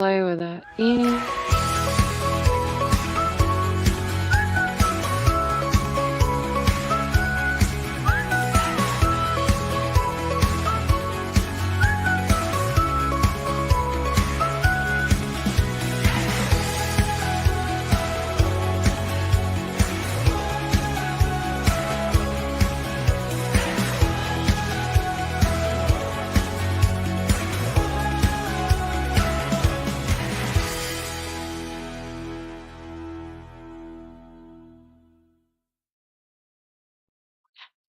Play with that. Yeah.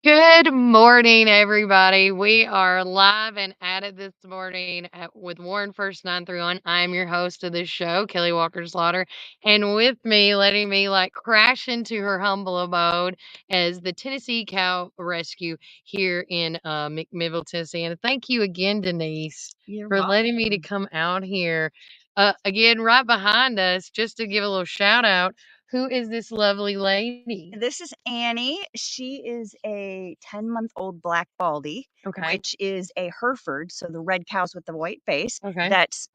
Good morning, everybody. We are live and at it this morning with Warren First 931. I'm your host of this show, Kelly Walker Slaughter. And with me, letting me crash into her humble abode, is the Tennessee Cow Rescue here in McMinnville, Tennessee. And thank you again, Denise, You're for letting me to welcome. come out here. Again, right behind us, just to give a little shout out. Who is this lovely lady? This is Annie. She is a 10-month-old black baldy, Okay. which is a Hereford, so the red cows with the white face, Okay. that's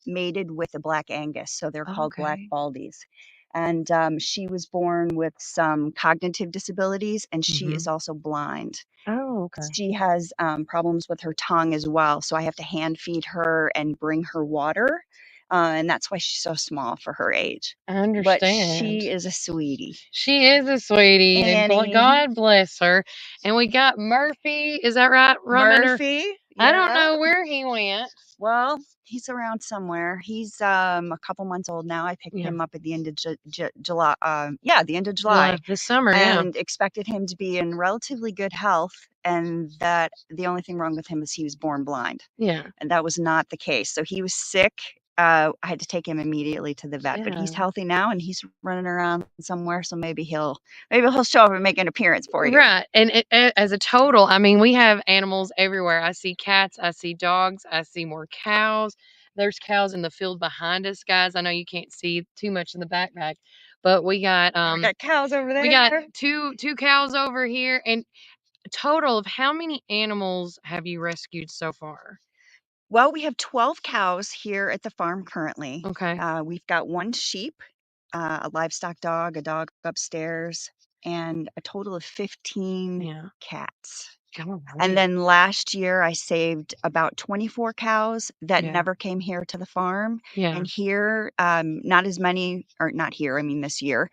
mated with a black Angus, so they're called black Okay. baldies. And she was born with some cognitive disabilities, and she is also blind. Oh, okay. She has problems with her tongue as well, so I have to hand feed her and bring her water. And that's why she's so small for her age. I But understand. she is a sweetie. She is a sweetie, and Annie. God bless her. And we got Murphy, is that right? Roman, or Murphy. I don't Yeah. know where he went. Well, he's around somewhere. He's a couple months old now. I picked Yeah. him up at the end of July. The end of July. This summer, yeah. And expected him to be in relatively good health, and that the only thing wrong with him is he was born blind. Yeah. And that was not the case. So he was sick. I had to take him immediately to the vet, but he's Yeah. healthy now and he's running around somewhere. So maybe he'll show up and make an appearance for you. Right. And as a total, I mean, we have animals everywhere. I see cats, I see dogs, I see more cows. There's cows in the field behind us, guys. I know you can't see too much in the backpack, but we got cows over there. we got two cows over here. And a total of how many animals have you rescued so far? Well, we have 12 cows here at the farm currently. Okay. We've got one sheep, a livestock dog, a dog upstairs, and a total of 15 cats. And then last year I saved about 24 cows that never came here to the farm. Yeah. And here, not as many, or not here, I mean this year,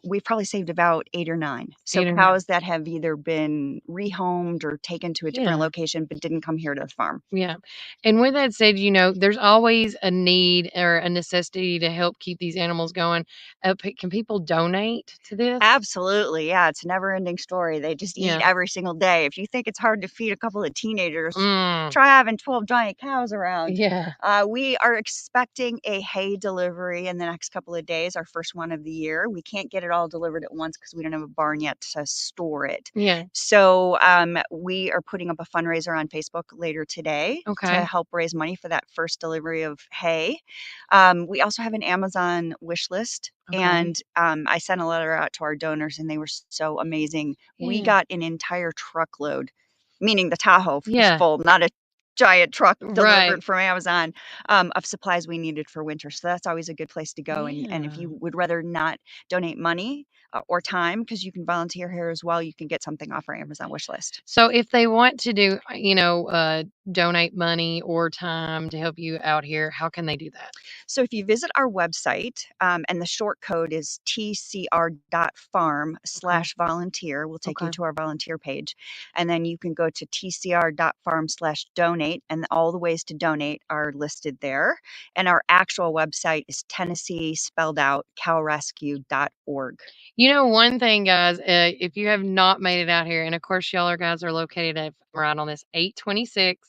we've probably saved about 8 or 9. So 8 or 9. cows that have either been rehomed or taken to a different location but didn't come here to the farm. Yeah. And with that said, there's always a need or a necessity to help keep these animals going. Can people donate to this? Absolutely. Yeah, it's a never-ending story. They just eat every single day. If you think it's hard to feed a couple of teenagers, try having 12 giant cows around. Yeah. We are expecting a hay delivery in the next couple of days, our first one of the year. We can't get it all delivered at once because we don't have a barn yet to store it. Yeah. So we are putting up a fundraiser on Facebook later today to help raise money for that first delivery of hay. We also have an Amazon wish list. And I sent a letter out to our donors and they were so amazing. We got an entire truckload, meaning the Tahoe was full, not a giant truck delivered from Amazon, of supplies we needed for winter. So that's always a good place to go. And if you would rather not donate money or time, because you can volunteer here as well, you can get something off our Amazon wish list. So if they want to do, donate money or time to help you out here, how can they do that? So if you visit our website, and the short code is tcr.farm/volunteer, we'll take you to our volunteer page. And then you can go to tcr.farm/donate, and all the ways to donate are listed there. And our actual website is Tennessee spelled out cowrescue.org. One thing, guys, if you have not made it out here, and of course, y'all guys are located right on this 826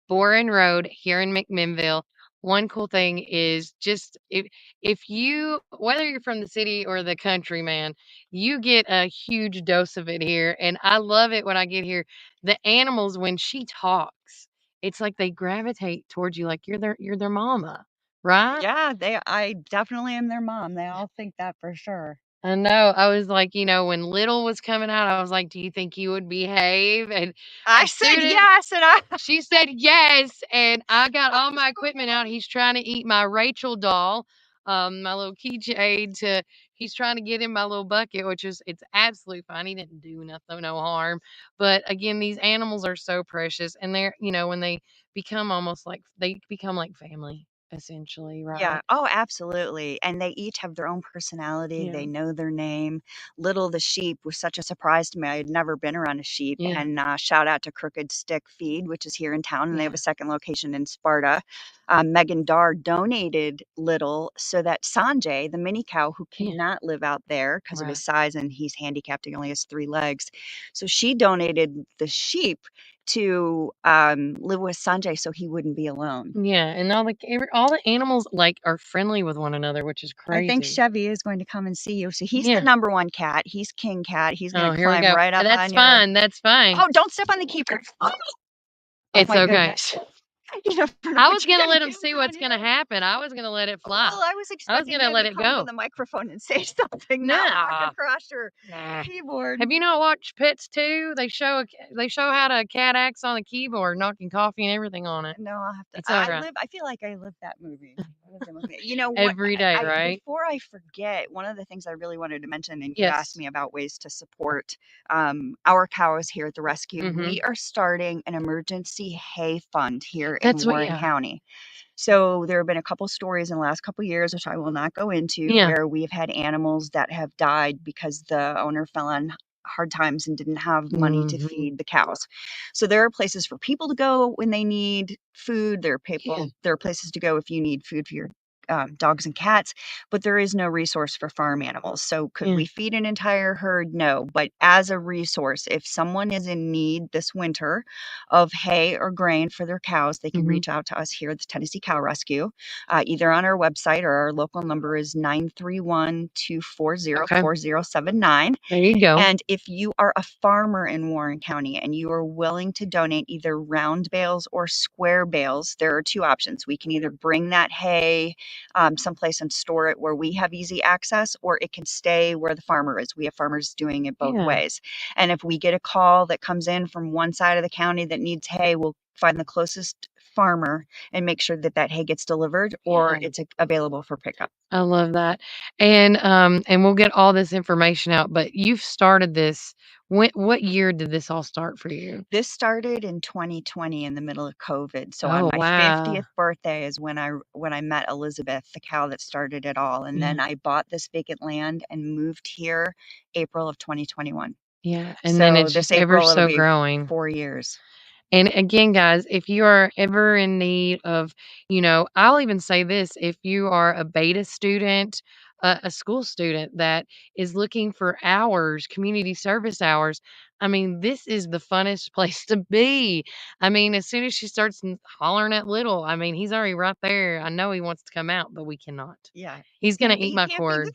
Boren Road here in McMinnville. One cool thing is just if you, whether you're from the city or the country, man, you get a huge dose of it here. And I love it when I get here. The animals, when she talks, it's like they gravitate towards you, like you're their mama, right? Yeah, I definitely am their mom. They all think that for sure. I know. I was like, when Little was coming out, I was like, "Do you think he would behave?" And I said yes, and she said yes, and I got all my equipment out. He's trying to eat my Rachel doll, my little keychain. He's trying to get in my little bucket, it's absolutely fine. He didn't do nothing, no harm. But again, these animals are so precious, and they're, when they become they become like family, essentially, Yeah. right? Oh, absolutely. And they each have their own personality. Yeah. They know their name. Little the sheep was such a surprise to me. I had never been around a sheep. Yeah. And shout out to Crooked Stick Feed, which is here in town, and they have a second location in Sparta. Megan Dar donated Little so that Sanjay, the mini cow who cannot live out there because of his size and he's handicapped, he only has 3 legs. So she donated the sheep to live with Sanjay so he wouldn't be alone. Yeah, and all the animals are friendly with one another, which is crazy. I think Chevy is going to come and see you. So he's the number 1 cat. He's king cat. He's gonna here we climb go. right up That's on your fine. That's fine. Oh, don't step on the keeper. Oh It's my okay. goodness. I was gonna let him see what's gonna happen. I was gonna let it fly. Well, I was expecting gonna him let to it come go. to the microphone and say something, not walk across your keyboard. Have you not watched Pets 2? They show how a cat acts on the keyboard, knocking coffee and everything on it. No, I'll have to. It's all right. I feel like I lived that movie. You know what? Every day, right? Before I forget, one of the things I really wanted to mention, and you Yes. asked me about ways to support our cows here at the rescue. Mhm. We are starting an emergency hay fund here That's in Warren County. So there have been a couple stories in the last couple years, which I will not go into, where we've had animals that have died because the owner fell on hard times and didn't have money to feed the cows. So there are places for people to go when they need food. There are places to go if you need food for your dogs and cats, but there is no resource for farm animals. So could we feed an entire herd? No, but as a resource, if someone is in need this winter of hay or grain for their cows, they can reach out to us here at the Tennessee Cow Rescue, either on our website, or our local number is 931-240-4079. There you go. And if you are a farmer in Warren County and you are willing to donate either round bales or square bales, there are 2 options. We can either bring that hay someplace and store it where we have easy access, or it can stay where the farmer is. We have farmers doing it both ways. And if we get a call that comes in from one side of the county that needs hay, we'll find the closest farmer and make sure that that hay gets delivered, or it's available for pickup. I love that. And we'll get all this information out, but you've started this. What year did this all start for you? This started in 2020 in the middle of COVID. So on my 50th birthday is when I met Elizabeth, the cow that started it all. And then I bought this vacant land and moved here April of 2021. Yeah. And then it's just ever so growing. 4 years. And again, guys, if you are ever in need of, I'll even say this, if you are a beta student, a school student that is looking for hours, community service hours, I mean, this is the funnest place to be. I mean, as soon as she starts hollering at Little, I mean, he's already right there. I know he wants to come out, but we cannot. Yeah. He's going to eat my cord.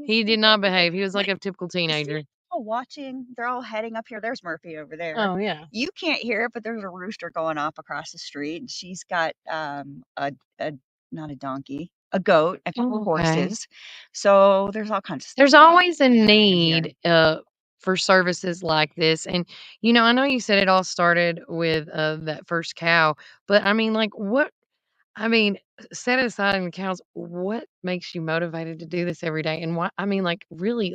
He did not behave. He was like a typical teenager. Watching, they're all heading up here. There's Murphy over there. Oh yeah. You can't hear it, but there's a rooster going off across the street, and she's got a not a donkey, a goat, a couple horses. So there's all kinds of stuff. There's always a need for services like this. And I know you said it all started with that first cow, but I mean, set aside the cows, what makes you motivated to do this every day? And why, really,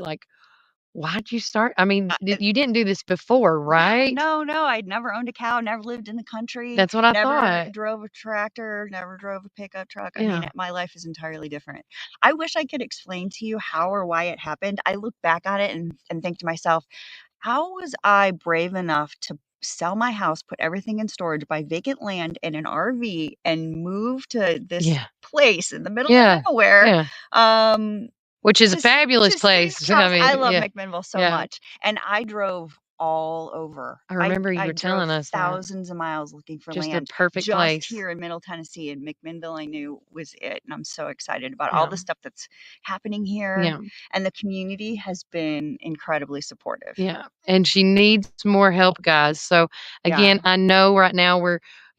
why'd you start? I mean, you didn't do this before, right? No, I'd never owned a cow, never lived in the country. That's what I never thought. Drove a tractor, never drove a pickup truck. I mean, my life is entirely different. I wish I could explain to you how or why it happened. I look back on it and think to myself, how was I brave enough to sell my house, put everything in storage, buy vacant land and an RV, and move to this place in the middle of nowhere? Which is a fabulous place. I love McMinnville so much. And I drove all over. I remember you were telling us thousands of miles looking for just land. A perfect place. Just here in Middle Tennessee, and McMinnville I knew was it. And I'm so excited about all the stuff that's happening here. Yeah. And the community has been incredibly supportive. Yeah. And she needs more help, guys. So again, I know right now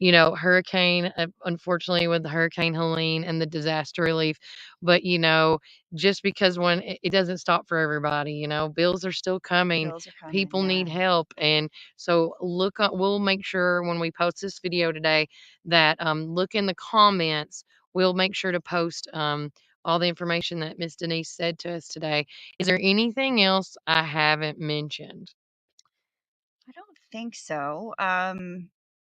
hurricane, unfortunately with Hurricane Helene and the disaster relief. But, just because it doesn't stop for everybody, bills are still coming. Bills are coming, People need yeah. help. And so we'll make sure when we post this video today that look in the comments. We'll make sure to post all the information that Miss Denise said to us today. Is there anything else I haven't mentioned? I don't think so.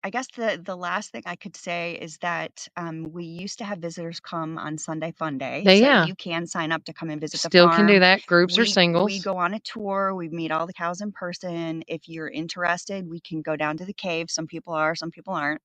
I guess the last thing I could say is that we used to have visitors come on Sunday Fun Day, so Yeah. you can sign up to come and visit the Still can do farm. that, groups or We singles. go on a tour. We meet all the cows in person. If you're interested, we can go down to the cave. Some people are, some people aren't.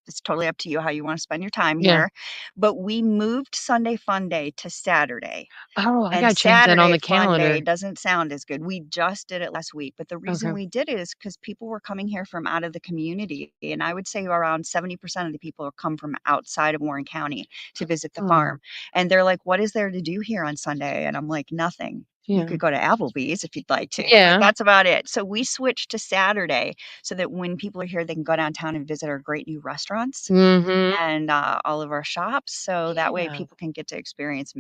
It's totally up to you how you want to spend your time Yeah. here. But we moved Sunday Fun Day to Saturday. Oh, I And gotta change that on the Saturday Fun Day calendar. doesn't sound as good. We just did it last week, but the reason Okay. we did it is because people were coming here from out of the community, and I would say around 70% of the people come from outside of Warren County to visit the Oh. farm. And they're like, "What is there to do here on Sunday?" And I'm like, "Nothing. You Yeah. could go to Applebee's if you'd like to, Yeah. but that's about it." So we switched to Saturday so that when people are here, they can go downtown and visit our great new restaurants Mhm. and all of our shops. So that way Yeah. people can get to experience,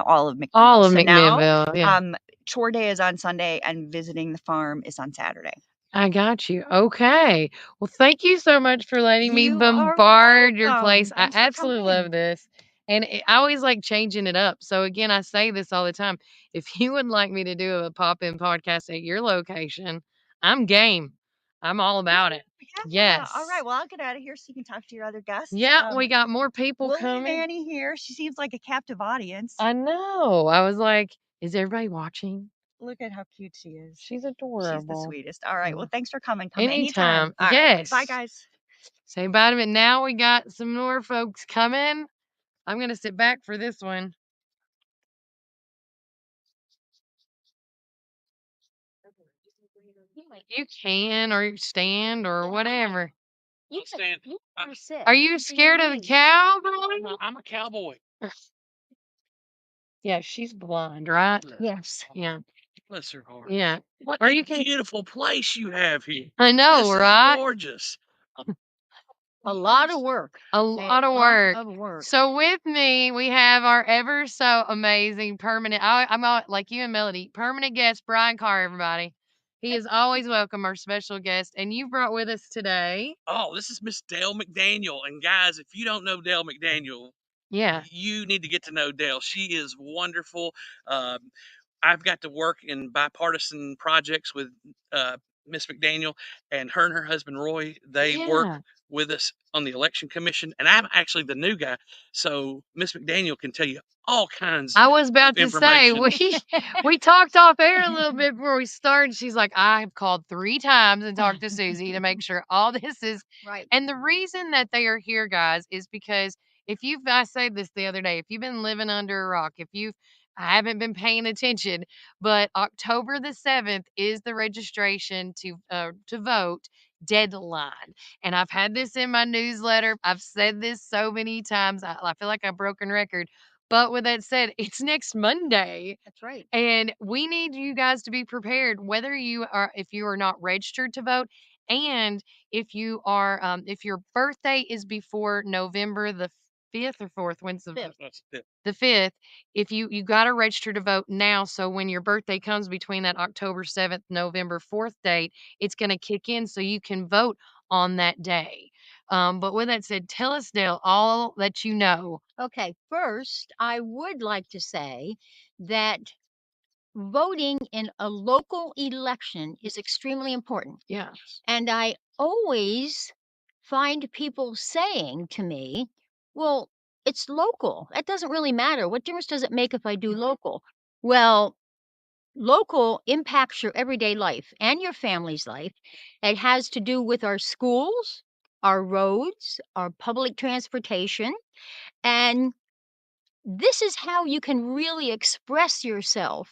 all of McMinnville. All of So now, McMinnville, yeah. chore day is on Sunday and visiting the farm is on Saturday. I got you. Okay. Well, thank you so much for letting me You are bombard your welcome. place. I Thanks for absolutely coming. love this. And I always like changing it up. So again, I say this all the time. If you would like me to do a pop-in podcast at your location, I'm game. I'm all about it. Yeah. All Yes. right. Well, I'll get out of here so you can talk to your other guests. Yeah, we got more people We'll leave coming. Annie here. She seems like a captive audience. I know. I was like, is everybody watching? Look at how cute she is. She's adorable. She's the sweetest. All right. Yeah. Well, thanks for coming. Come Anytime. All right. Yes. Bye, guys. Say bye to me. Now we got some more folks coming. I'm going to sit back for this one. You can, or stand, or whatever. You stand. Are you scared of the cow? I'm a cowboy. Yeah, she's blind, right? Yes. Yeah. Bless her heart. Yeah. What Or a you can. beautiful place you have here. I know, This right? is gorgeous. A lot of work. A lot of work. Of work. So with me, we have our ever so amazing permanent. I'm like you and Melody, permanent guest Brian Carr. Everybody, he is always welcome. Our special guest, and you brought with us today. Oh, this is Miss Dale McDaniel, and guys, if you don't know Dale McDaniel, yeah, you need to get to know Dale. She is wonderful. I've got to work in bipartisan projects with Miss McDaniel, and her husband Roy. They work with us on the election commission, and I'm actually the new guy, so Miss McDaniel can tell you all kinds. I was about to say we talked off air a little bit before we started. She's like, I've called 3 times and talked to Susie to make sure all this is right. And the reason that they are here, guys, is because I said this the other day, if you've been living under a rock, I haven't been paying attention, but October the 7th is the registration to vote deadline. And I've had this in my newsletter. I've said this so many times. I feel like a broken record. But with that said, it's next Monday. That's right. And we need you guys to be prepared, if you are not registered to vote, and if your birthday is before November the 5th or 4th, when's the 5th? That's it. The 5th, if you got to register to vote now, so when your birthday comes between that October 7th, November 4th date, it's going to kick in so you can vote on that day. But with that said, tell us, Dale, all that you know. Okay, first, I would like to say that voting in a local election is extremely important. Yes. And I always find people saying to me, well, it's local. That doesn't really matter. What difference does it make if I do local? Well, local impacts your everyday life and your family's life. It has to do with our schools, our roads, our public transportation. And this is how you can really express yourself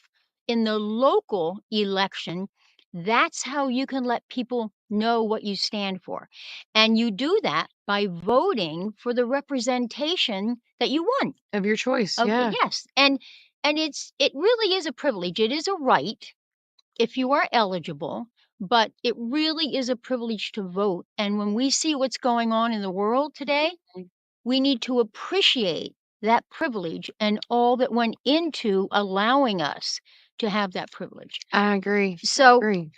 in the local election. That's how you can let people know what you stand for. And you do that by voting for the representation that you want. Of your choice, Okay, yeah. yes. And it really is a privilege. It is a right if you are eligible. but it really is a privilege to vote. And when we see what's going on in the world today, we need to appreciate that privilege and all that went into allowing us to have that privilege. I agree. So, Agree.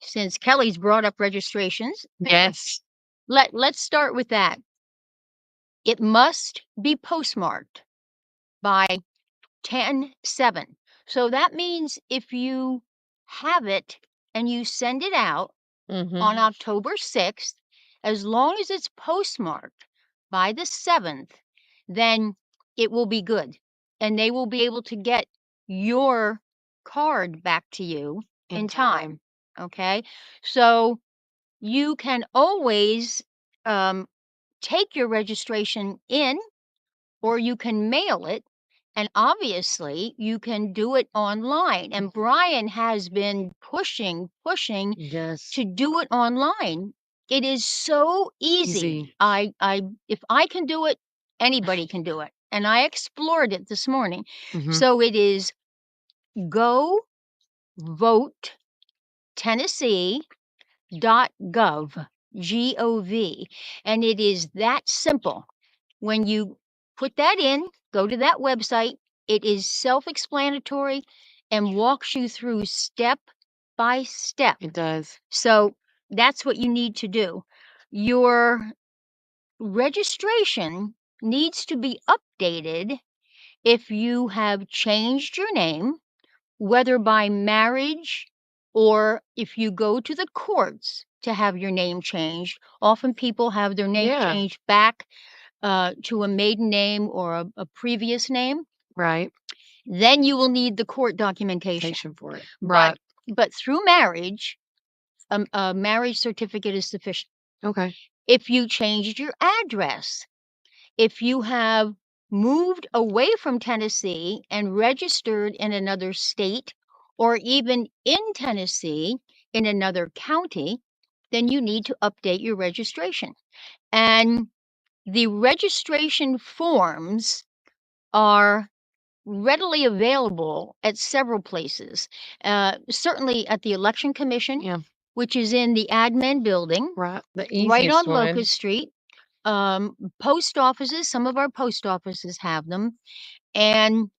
since Kelly's brought up registrations, Yes. let's start with that. It must be postmarked by 10/7. So that means if you have it and you send it out on October 6th, as long as it's postmarked by the 7th, then it will be good. And they will be able to get your card back to you in time. Okay. So you can always take your registration in, or you can mail it. And obviously, you can do it online. And Brian has been pushing Yes. to do it online. It is so easy. If I can do it, anybody can do it. And I explored it this morning. So it is Go Vote Tennessee.gov, G-O-V. And it is that simple. When you put that in, go to that website. It is self-explanatory and walks you through step by step. It does. So that's what you need to do. Your registration needs to be updated if you have changed your name, whether by marriage or if you go to the courts to have your name changed. Often people have their name changed back to a maiden name or a previous name. Right. Then you will need the court documentation for it. Right. But through marriage, a marriage certificate is sufficient. Okay. If you changed your address, if you have moved away from Tennessee and registered in another state, or even in Tennessee in another county, then you need to update your registration. And the registration forms are readily available at several places. Certainly at the Election Commission, which is in the admin building, Right. The right easiest on one. Locust Street. Post offices, some of our post offices have them, and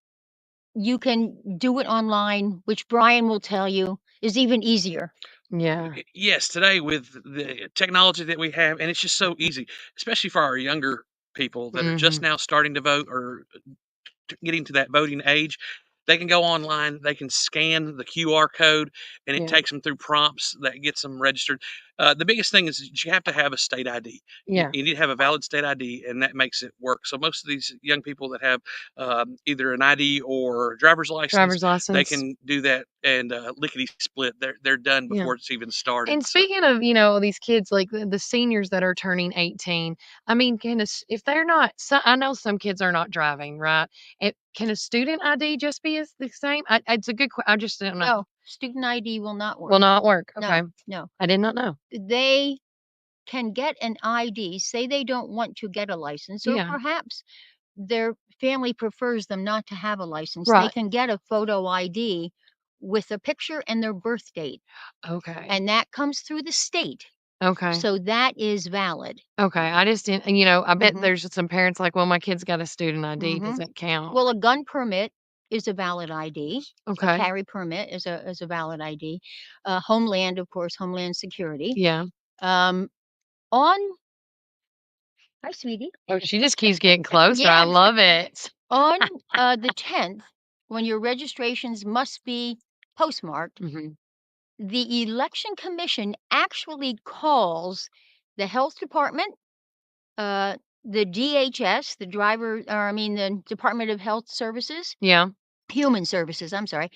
you can do it online, which Brian will tell you is even easier. Yeah. Yes, today with the technology that we have, and it's just so easy, especially for our younger people that are just now starting to vote or getting to that voting age. They can go online, they can scan the QR code, and it takes them through prompts that gets them registered. The biggest thing is that you have to have a state ID. Yeah. You need to have a valid state ID, and that makes it work. So most of these young people that have either an ID or driver's license, they can do that and lickety split. They're done before it's even started. And speaking of, these kids, like the seniors that are turning 18, I mean, if they're not, I know some kids are not driving, right? Can a student ID just be the same? It's a good question. I just don't know. No, student ID will not work. Will not work. Okay. No. I did not know. They can get an ID, say they don't want to get a license, or perhaps their family prefers them not to have a license. They can get a photo ID with a picture and their birth date. Okay. And that comes through the state. Okay. So that is valid. Okay. I just didn't, I bet there's some parents like, well, my kid's got a student ID. Does that count? Well, a gun permit is a valid ID. Okay. A carry permit is a valid ID. Homeland, of course, Homeland Security. Yeah. Hi, sweetie. Oh, she just keeps getting closer. I love it. On the 10th, when your registrations must be postmarked, the Election Commission actually calls the health department, the DHS, the Department of Health Services. Yeah. Human Services, I'm sorry,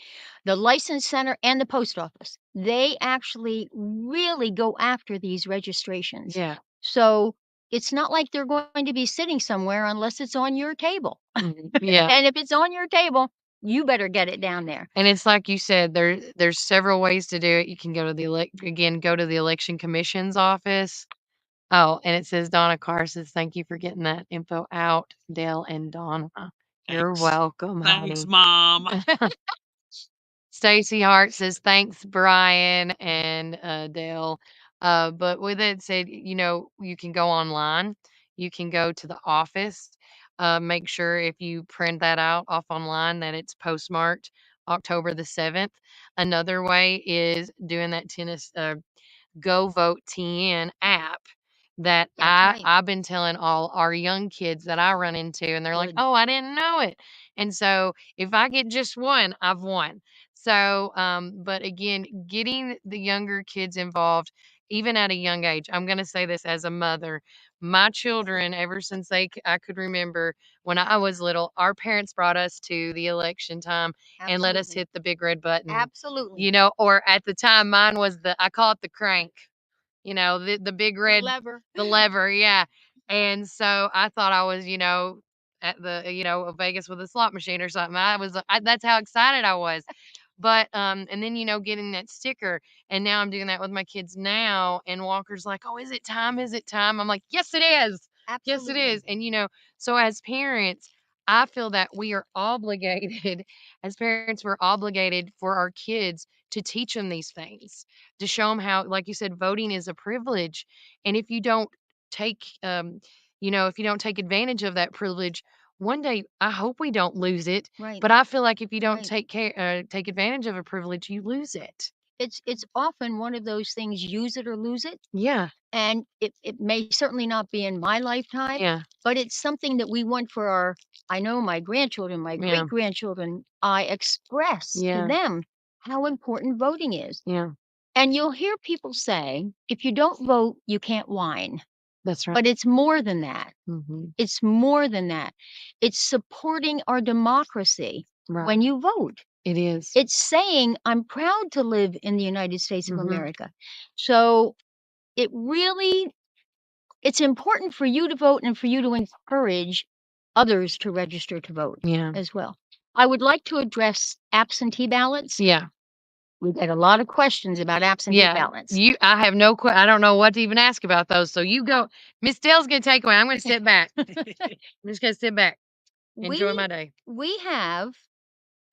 the License Center, and the post office. They actually really go after these registrations. Yeah. So it's not like they're going to be sitting somewhere unless it's on your table. Yeah. And if it's on your table, you better get it down there. And it's like you said, there's several ways to do it. You can go to the Election Commission's office. Oh, and it says Donna Carr says, thank you for getting that info out, Dale and Donna. You're welcome, honey. Thanks, Mom. Stacy Hart says, "Thanks, Brian and Dale." But with it said, you can go online. You can go to the office. Make sure if you print that out off online that it's postmarked October the 7th. Another way is doing that tennis Go Vote TN app that I've been telling all our young kids that I run into, and they're like, "Oh, I didn't know it." And so if I get just one, I've won. So, but again, getting the younger kids involved, even at a young age. I'm going to say this as a mother. My children, ever since I could remember when I was little, our parents brought us to the election time and let us hit the big red button. Absolutely. Or at the time, mine was I call it the crank. The big red The lever. lever, yeah. And so I thought I was, at Vegas with a slot machine or something. That's how excited I was. But and then getting that sticker, and now I'm doing that with my kids now. And Walker's like, "Oh, is it time? Is it time?" I'm like, "Yes, it is. Yes, it Absolutely. is." And so as parents, I feel that we are obligated, as parents, we're obligated for our kids to teach them these things, to show them how, like you said, voting is a privilege. And if you don't take, if you don't take advantage of that privilege, one day, I hope we don't lose it. Right. But I feel like if you don't Right. take advantage of a privilege, you lose it. It's often one of those things, use it or lose it. Yeah. And it may certainly not be in my lifetime, Yeah. but it's something that we want for I know my grandchildren, my Yeah. great-grandchildren. I express to Yeah. them how important voting is. Yeah. And you'll hear people say, if you don't vote, you can't whine. That's right. But it's more than that. Mhm. It's more than that. It's supporting our democracy Right. when you vote. It is. It's saying, I'm proud to live in the United States of Mhm. America. So it's important for you to vote and for you to encourage others to register to vote Yeah. as well. I would like to address absentee ballots. Yeah. We've had a lot of questions about absentee ballots. I have I don't know what to even ask about those. So you go. Miss Dale's gonna take away. I'm gonna sit back. I'm just gonna sit back. Enjoy my day. We have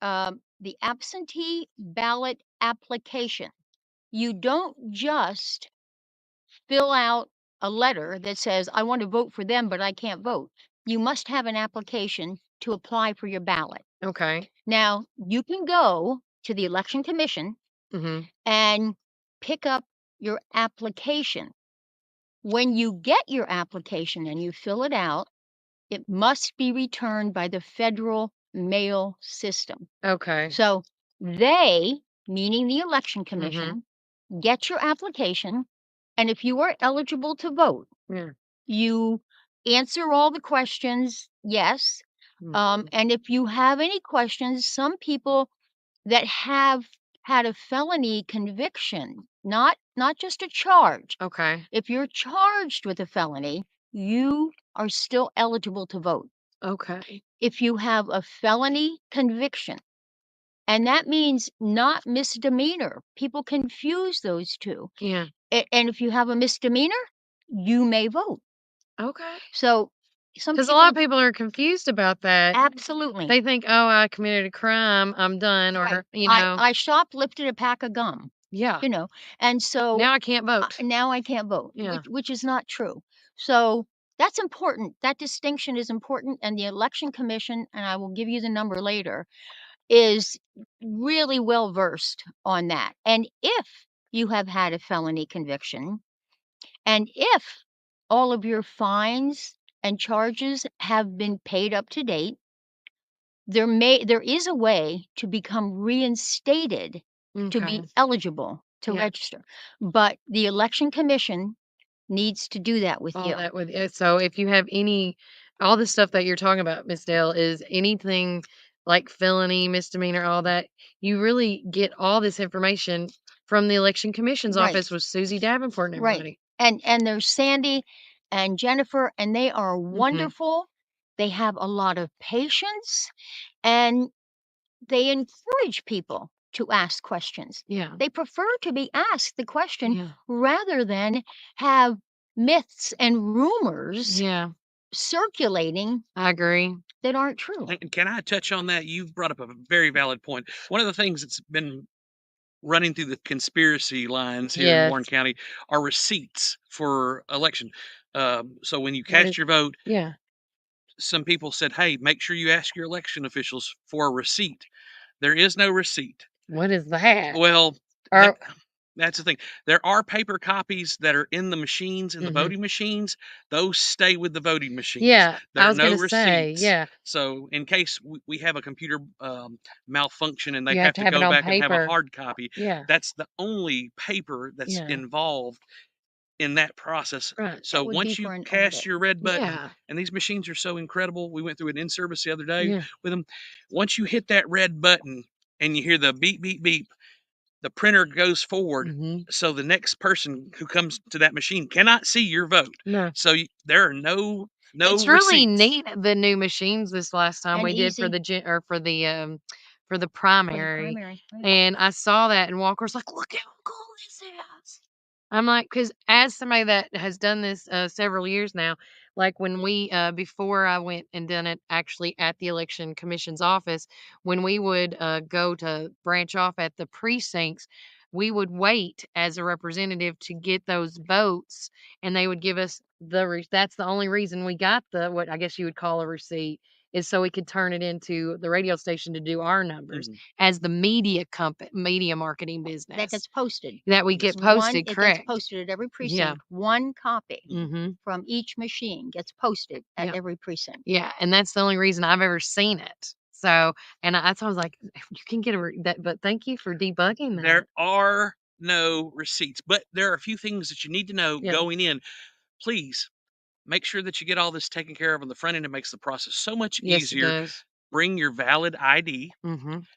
the absentee ballot application. You don't just fill out a letter that says, I want to vote for them, but I can't vote. You must have an application to apply for your ballot. Okay. Now, you can go to the Election Commission Mhm. and pick up your application. When you get your application and you fill it out, it must be returned by the federal mail system. Okay. So they, meaning the Election Mhm. Commission, get your application, and if you are eligible to vote, Yeah. you answer all the questions, yes. Mhm. And if you have any questions, some people that have had a felony conviction, not just a charge. Okay. If you're charged with a felony, you are still eligible to vote. Okay. If you have a felony conviction, and that means not misdemeanor. People confuse those two. Yeah. And if you have a misdemeanor, you may vote. Okay. So some Because a people lot of people are confused about that. absolutely. They think, "Oh, I committed a crime. I'm done," Right. or I shoplifted a pack of gum, Yeah. and so Now I can't vote. now I can't vote, Yeah. which is not true. So that's important. That distinction is important, and the Election Commission, and I will give you the number later, is really well versed on that. And if you have had a felony conviction, and if all of your fines and charges have been paid up to date, there is a way to become reinstated to Okay. be eligible to Yeah. register. But the Election Commission needs to do that with All you. that with it. So if you have all the stuff that you're talking about, Miss Dale, is anything like felony, misdemeanor, all that, you really get all this information from the Election Commission's Right. office with Susie Davenport and Right. everybody. And there's Sandy and Jennifer, and they are Mhm. wonderful. They have a lot of patience, and they encourage people to ask questions. Yeah. They prefer to be asked the question Yeah. rather than have myths and rumors Yeah. circulating I agree. that aren't true. And can I touch on that? You've brought up a very valid point. One of the things that's been running through the conspiracy lines here in Warren County are receipts for election. So when you cast your vote, some people said, hey, make sure you ask your election officials for a receipt. There is no receipt. What is that? Well, that's the thing. There are paper copies that are in the machines, in the voting machines. Those stay with the voting machines. Yeah, there I are was no going to say, receipts. So in case we have a computer malfunction and they you have to have it go on back and have a paper. hard copy, Yeah, that's the only paper that's involved in that process. right. So would be once for you an cast audit. your red button, Yeah, and these machines are so incredible. We went through an in-service the other day yeah. with them. Once you hit that red button and you hear the beep, beep, beep, the printer goes forward. So the next person who comes to that machine cannot see your vote. No. So there are no It's really receipts. neat, the new machines this last time And we did for easy. the for the For the primary. primary, right. And I saw that and Walker's like, "Look how cool this is." I'm like, because as somebody that has done this several years now, like when we before I went and done it actually at the election commission's office, when we would go to branch off at the precincts, we would wait as a representative to get those votes, and they would give us that's the only reason we got the what I guess you would call a receipt, is so we could turn it into the radio station to do our numbers as the media marketing business That gets posted. that we get posted. It Correct. gets posted at every precinct. One copy from each machine gets posted at every precinct. Yeah, and that's the only reason I've ever seen it. So, and that's why I was like, you can get that, but thank you for debugging that. There are no receipts, but there are a few things that you need to know going in. Please make sure that you get all this taken care of on the front end. It makes the process so much easier. It does. Bring your valid ID.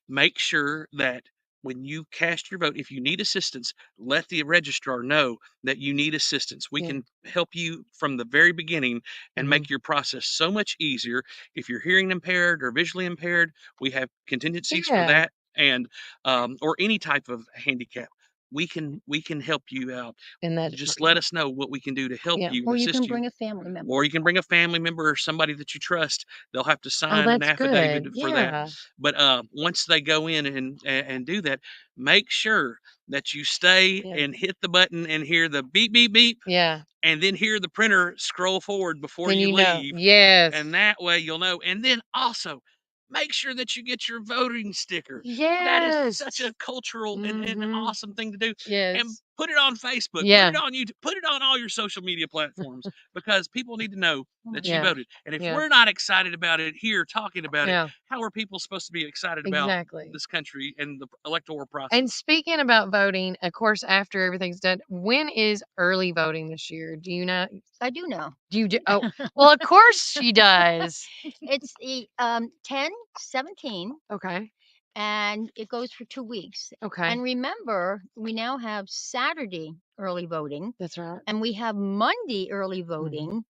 Make sure that when you cast your vote, if you need assistance, let the registrar know that you need assistance. We can help you from the very beginning and make your process so much easier. If you're hearing impaired or visually impaired, we have contingencies for that, and or any type of handicap. We can help you out. And that just let us know what we can do to help you. Or you assist can bring a family member. Or you can bring a family member or somebody that you trust. They'll have to sign an affidavit for that. But once they go in and do that, make sure that you stay and hit the button and hear the beep, beep, beep. Yeah. And then hear the printer scroll forward before you leave. Yes. And that way you'll know. And then also, make sure that you get your voting sticker. Yes. That is such a cultural and an awesome thing to do. Yes. And put it on Facebook. Yeah. Put it on YouTube. Put it on all your social media platforms because people need to know that you voted. And if we're not excited about it here, talking about it, how are people supposed to be excited about this country and the electoral process? And speaking about voting, of course, after everything's done, when is early voting this year? Do you know? I do know. Do you do? Oh, well, of course she does. It's the 10/17. Okay. And it goes for 2 weeks. Okay. And remember, we now have Saturday early voting. That's right. And we have Monday early voting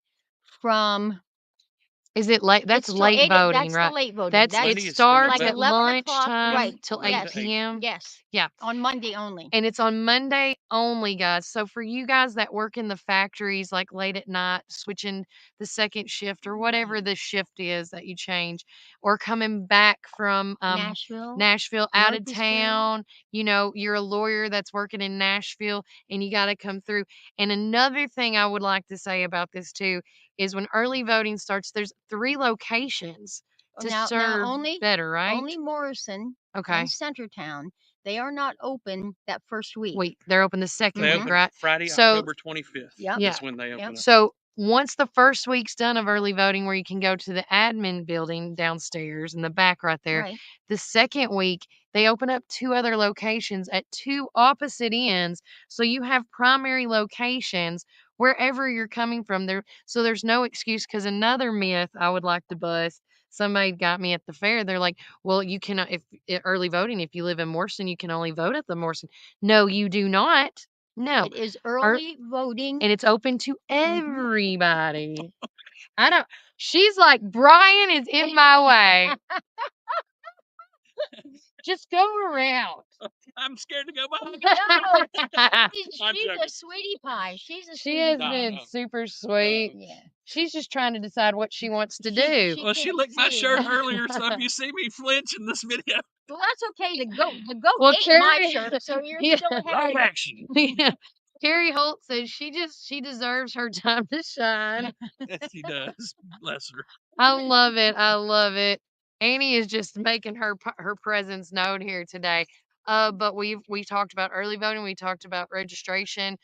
from. Is it late? That's late voting, that's right? the late voting. It starts like at lunchtime till 8 yes. p.m. Yes. Yeah. On Monday only. And it's on Monday only, guys. So for you guys that work in the factories, like late at night, switching the second shift or whatever the shift is that you change, or coming back from Nashville, out of town, you know, you're a lawyer that's working in Nashville and you got to come through. And another thing I would like to say about this too is when early voting starts, there's 3 locations to serve better, right? Only Morrison and Centertown. They are not open that first week. They're open the second they week, open right? Friday, October 25th. That's when they open up. So once the first week's done of early voting, where you can go to the admin building downstairs in the back right there, the second week, they open up 2 other locations at 2 opposite ends. So you have primary locations wherever you're coming from there. So there's no excuse, because another myth I would like to bust. Somebody got me at the fair. They're like, well, you cannot, if early voting, if you live in Morrison, you can only vote at the Morrison. No, you do not. No. It is early voting. And it's open to everybody. She's like, Brian is in my way. Just go around. I'm scared to go behind. No, she's I'm a joking. sweetie pie. She's a She sweetie has No, been no. super sweet. Yeah. She's just trying to decide what she wants to She do. Well, she can't licked my see. shirt earlier, so if you see me flinch in this video, Well, that's okay. The goat Well, ate my Carrie, shirt, so you're yeah, still ahead live of action. yeah. Carrie Holt says she deserves her time to shine. Yes, he does. Bless her. I love it. I love it. Annie is just making her presence known here today. But we talked about early voting. We talked about registration.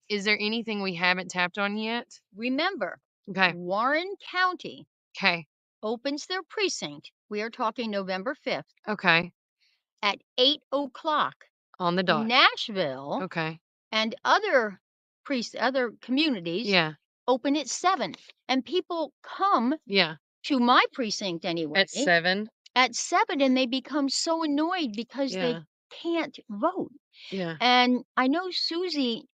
Is there anything we haven't tapped on yet? Remember, Okay. Warren County Okay. opens their precinct. We are talking November 5th Okay. at 8 o'clock. On the dot. Nashville Okay. and other communities Yeah. open at 7. And people come Yeah. to my precinct anyway At 7. at 7, and they become so annoyed because they Yeah. can't vote. Yeah. And I know Susie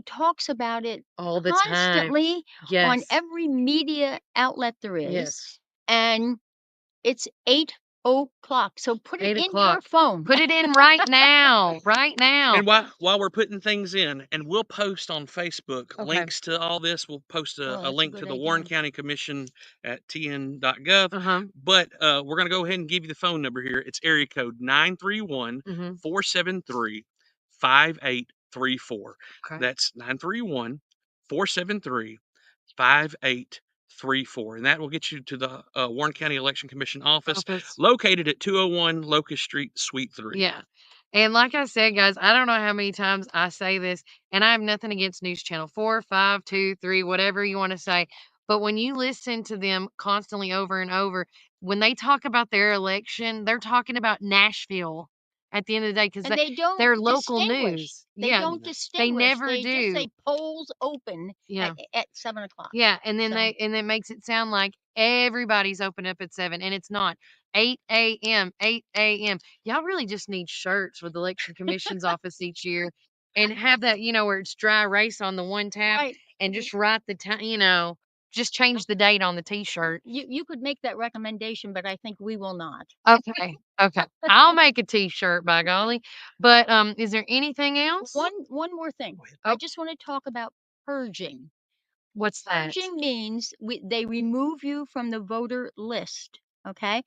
talks about it All the time. constantly on Yes. every media outlet there is. Yes. And it's 8 o'clock. So put it 8 in your o'clock. phone. Put it in right now. Right now. And while we're putting things in, and we'll post on Facebook Okay. links to all this. We'll post Oh, a that's a link to good the Warren idea. County Commission at tn.gov. Uh-huh. But we're going to go ahead and give you the phone number here. It's area code 931 473 5834. Okay. That's 931 473 5834. And that will get you to the Warren County Election Commission office located at 201 Locust Street, Suite 3. Yeah. And like I said, guys, I don't know how many times I say this, and I have nothing against News Channel 4, 5, 2, 3, whatever you want to say. But when you listen to them constantly over and over, when they talk about their election, they're talking about Nashville at the end of the day because And they don't they're local distinguish. news. They Yeah. don't They distinguish. never They just say do. polls open Yeah. at 7 o'clock. Yeah. And then So and it makes it sound like everybody's open up at 7, and it's not. 8 a.m. 8 a.m. Y'all really just need shirts with the election commission's office each year and have that, where it's dry erase on the one tab right. and just write the time, just change the date on the t-shirt. You could make that recommendation, but I think we will not. Okay. Okay. I'll make a t-shirt, by golly. But is there anything else? One more thing. I just want to talk about purging. What's that? Purging means they remove you from the voter list. Okay.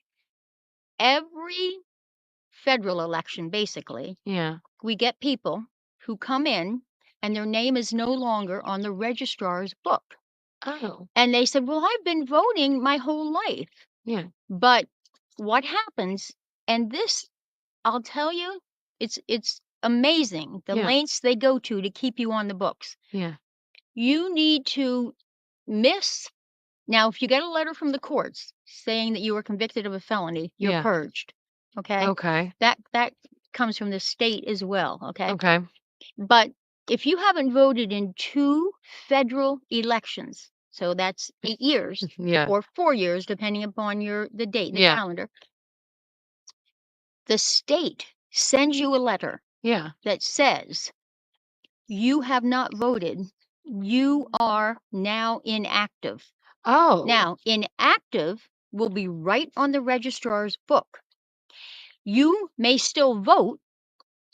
Every federal election, basically, Yeah. we get people who come in and their name is no longer on the registrar's book. Oh. And they said, well, I've been voting my whole life. Yeah. But what happens, and this, I'll tell you, it's amazing the lengths they go to keep you on the books. Yeah. You need to now, if you get a letter from the courts saying that you were convicted of a felony, you're purged. Okay. Okay. That comes from the state as well. Okay. Okay. But if you haven't voted in 2 federal elections, so that's 8 years Yeah. or 4 years, depending upon the date, the calendar, the state sends you a letter that says you have not voted. You are now inactive. Oh. Now, inactive will be right on the registrar's book. You may still vote.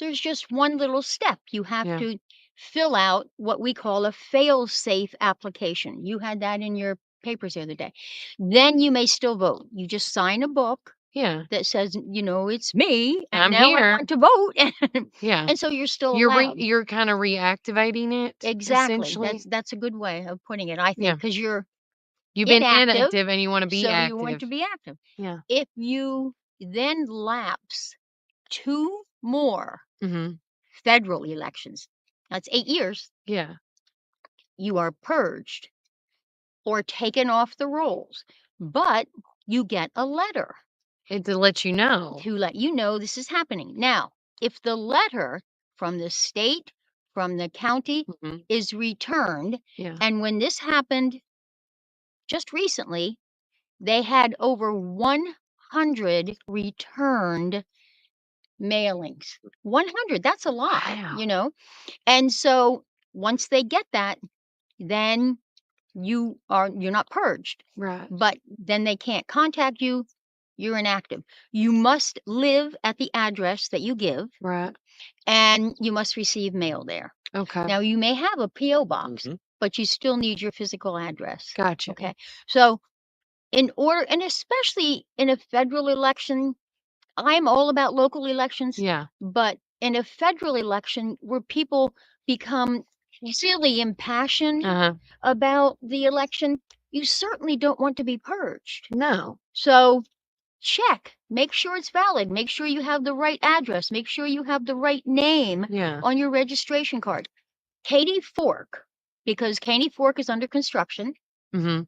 There's just one little step. You have to fill out what we call a fail-safe application. You had that in your papers the other day. Then you may still vote. You just sign a book that says, it's me, and I'm now here. I want to vote. Yeah. And so you're still allowed. You're kind of reactivating it. Exactly. Essentially. That's a good way of putting it, I think, because you've been inactive, inactive and you want to be so active. you want to be active. Yeah. If you then lapse 2 more federal elections, that's 8 years. Yeah. You are purged or taken off the rolls, but you get a letter to let you know. To let you know this is happening. Now, if the letter from the state, from the county is returned, and when this happened just recently, they had over 100 returned mailings. 100, that's a lot, Wow. And so once they get that, then you're not purged. Right. But then they can't contact you you're inactive. You must live at the address that you give, Right. and you must receive mail there. Okay. Now, you may have a P.O. box, Mhm. but you still need your physical address. Gotcha. Okay. So, in order, and especially in a federal election, I'm all about local elections, Yeah. but in a federal election where people become really impassioned Uh-huh. about the election, you certainly don't want to be purged. No. So check, make sure it's valid, make sure you have the right address, make sure you have the right name Yeah. on your registration card. Katy Fork, because Katy Fork is under construction, Mm-hmm.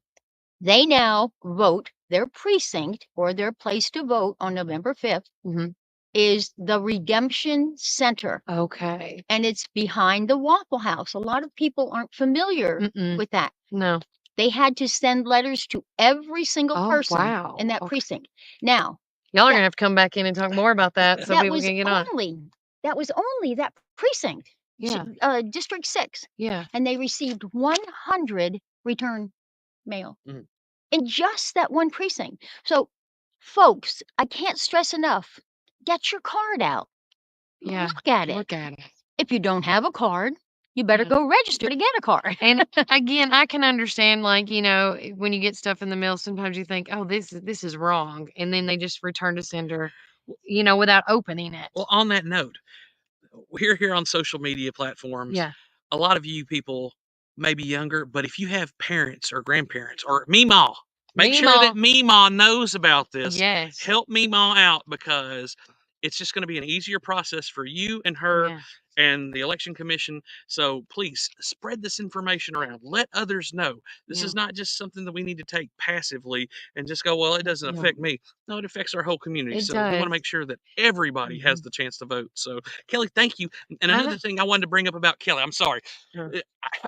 they now vote their precinct or their place to vote on November 5th Mm-hmm. is the Redemption Center. Okay. And it's behind the Waffle House. A lot of people aren't familiar Mm-mm. with that. No. They had to send letters to every single Oh, person wow. in that Okay. precinct. Now, Y'all are that- gonna have to come back in and talk more about that so that people was can get on. only that precinct, Yeah. District 6. Yeah. And they received 100 return mail Mhm. in just that one precinct. So, folks, I can't stress enough, get your card out. Yeah. Look at it. Look at it. If you don't have a card, you better Yeah. go register to get a card. And again, I can understand, like, you know, when you get stuff in the mail, sometimes you think, oh, this is wrong. And then they just return to sender, you know, without opening it. Well, on that note, we're here on social media platforms. Yeah. A lot of you people may be younger, but if you have parents or grandparents or Meemaw, make sure that Meemaw knows about this. Yes. Help Meemaw out, because it's just going to be an easier process for you and her Yeah. and the election commission. So please spread this information around. Let others know. This Yeah. is not just something that we need to take passively and just go, well, it doesn't Yeah. affect me. No, it affects our whole community. It So we want does. to make sure that everybody has the chance to vote. So Kelly, thank you. And another thing I wanted to bring up about Kelly, I'm sorry. Sure.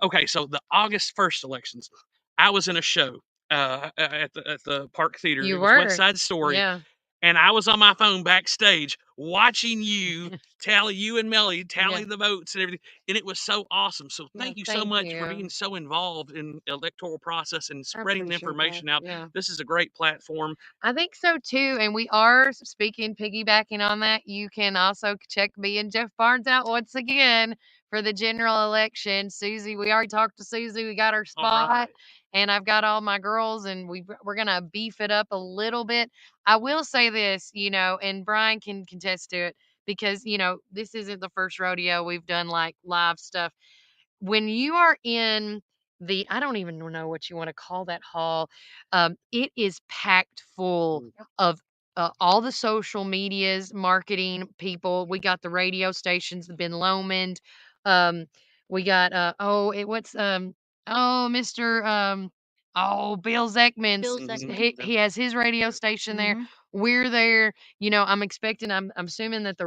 Okay, so the August 1st elections, I was in a show at the Park Theater. You It was were. West Side Story. Yeah. And I was on my phone backstage watching you and Melly tally Yeah. the votes and everything. And it was so awesome. So Yeah, thank you so thank much for you. being so involved in electoral process and I spreading the appreciate information that. out. Yeah. This is a great platform. I think so too. And we are speaking, piggybacking on that. You can also check me and Jeff Barnes out once again for the general election. Susie, we already talked to Susie. We got her All spot. right. And I've got all my girls, and we're going to beef it up a little bit. I will say this, you know, and Brian can contest to it because, you know, this isn't the first rodeo. We've done like live stuff. When you are in the, I don't even know what you want to call that hall, it is packed full of all the social medias, marketing people. We got the radio stations, the Ben Lomond. We got Mr. Bill Zekman. Bill Mhm. Zekman. He has his radio station there. Mhm. We're there. You know, I'm assuming that the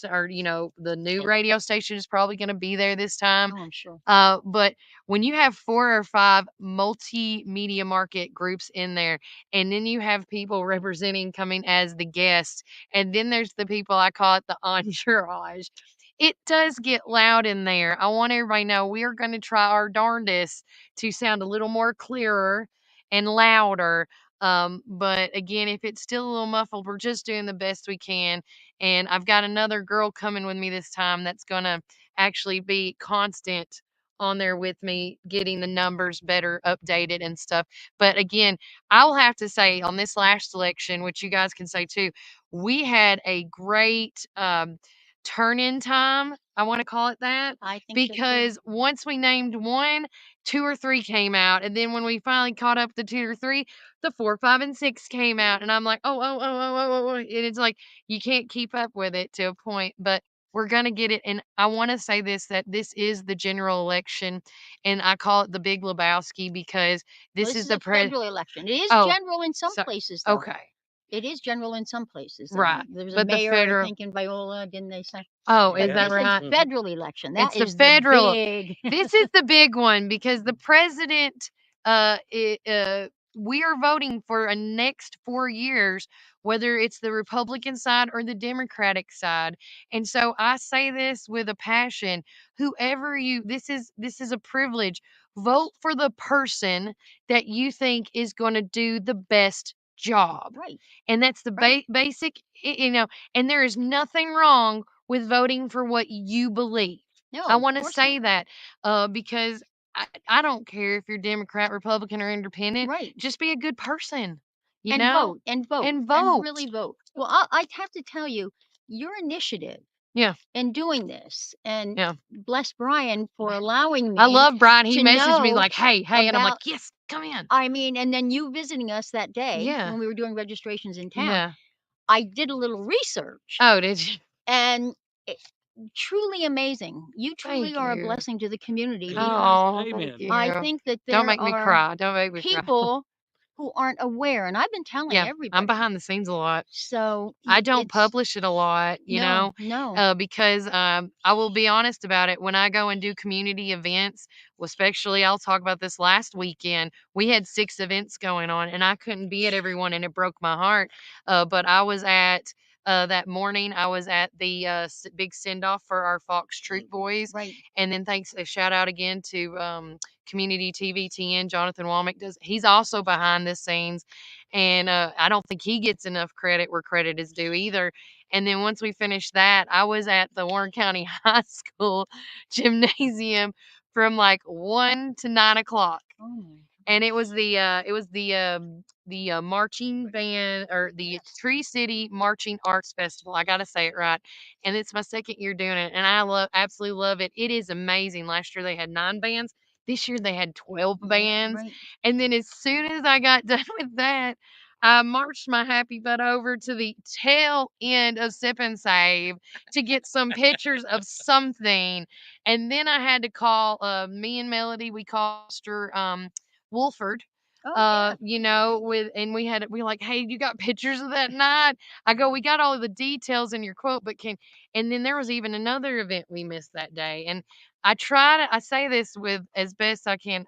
or, you know, the new radio station is probably going to be there this time. Oh, I'm sure. But when you have 4 or 5 multimedia market groups in there, and then you have people representing coming as the guests, and then there's the people, I call it the entourage. It does get loud in there. I want everybody to know we are going to try our darndest to sound a little more clearer and louder. But again, if it's still a little muffled, we're just doing the best we can. And I've got another girl coming with me this time that's going to actually be constant on there with me, getting the numbers better updated and stuff. But again, I'll have to say on this last election, which you guys can say too, we had a great turn in time. I want to call it that. I think so, too. Because once we named one, 2 or 3 came out. And then when we finally caught up the 2 or 3, the 4, 5, and 6 came out. And I'm like, and it's like you can't keep up with it to a point. But we're going to get it. And I want to say this, that this is the general election. And I call it the Big Lebowski because this is the federal election. It is general in some places, though. Okay. It is general in some places. Right. There was a But the mayor, I federal, think, in Viola, didn't they say? oh, But is that this right? is federal election. That It's the is federal. big. This is the big one because the president, we are voting for a next 4 years, whether it's the Republican side or the Democratic side. And so I say this with a passion. Whoever this is a privilege. Vote for the person that you think is going to do the best job. Right. And that's the Right. basic, and there is nothing wrong with voting for what you believe. No, I of want to course say not. that because I don't care if you're Democrat, Republican, or Independent. Right. Just be a good person, you And know, vote, and vote, and and vote. really vote. Well, I'd have to tell you, your initiative Yeah, in doing this, and yeah. bless Brian for allowing I me love Brian. He to messaged me know like, "Hey, hey," and I'm like, about "Yes, come in." I mean, and then you visiting us that day Yeah, when we were doing registrations in town, yeah. I did a little research, Oh, did you? and it truly amazing. You truly Thank are a you. blessing to the community because Oh, thank Amen. you. I think that Don't there make me are cry. Don't make me cry. people who aren't aware, and I've been telling Yeah, I'm everybody. behind the scenes a lot. So I don't it's publish it a lot, no, no. because I will be honest about it. When I go and do community events, well, especially I'll talk about this last weekend. We had 6 events going on, and I couldn't be at everyone, and it broke my heart. But I was at that morning. I was at the big send off for our Fox Troop boys, Right. and then thanks a shout out again to Community TVTN. Jonathan Womack he's also behind the scenes, and I don't think he gets enough credit where credit is due either. And then once we finished that, I was at the Warren County High School gymnasium from like 1 to 9 o'clock. Oh my. And it was the marching band, or the Tree City Marching Arts Festival. I gotta say it right. And it's my second year doing it, and I absolutely love it. It is amazing. Last year they had 9 bands. This year they had 12 bands. Right. And then as soon as I got done with that, I marched my happy butt over to the tail end of Sip and Save to get some pictures of something. And then I had to call me and Melody. We called Mr. Wolford. Oh yeah. We like, hey, you got pictures of that night? I go, we got all of the details in your quote, but and then there was even another event we missed that day. And I say this with as best I can.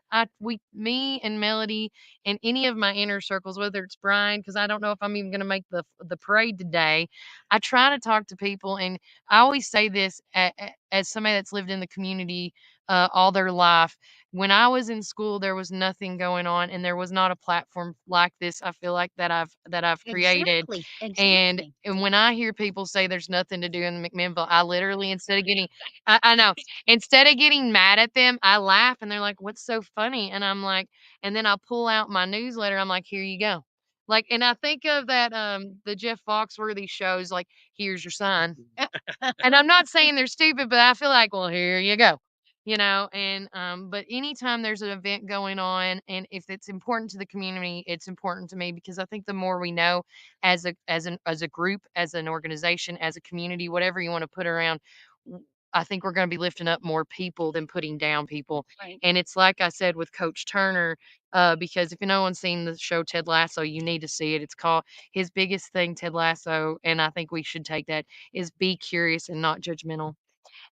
Me and Melody and any of my inner circles, whether it's Brian, because I don't know if I'm even going to make the parade today. I try to talk to people, and I always say this as somebody that's lived in the community all their life. When I was in school, there was nothing going on, and there was not a platform like this. I feel like that I've created. Exactly. And Exactly. and when I hear people say there's nothing to do in McMinnville, I literally I know, instead of getting mad at them, I laugh, and they're like, "What's so funny?" And I'm like, and then I'll pull out my newsletter. I'm like, "Here you go." Like, and I think of that the Jeff Foxworthy shows, like, "Here's your sign." And I'm not saying they're stupid, but I feel like, well, here you go. But anytime there's an event going on, and if it's important to the community, it's important to me, because I think the more we know as a group, as an organization, as a community, whatever you want to put around, I think we're going to be lifting up more people than putting down people. Right. And it's like I said with Coach Turner, because if no one's seen the show Ted Lasso, you need to see it. It's called his biggest thing, Ted Lasso, and I think we should take that, is be curious and not judgmental.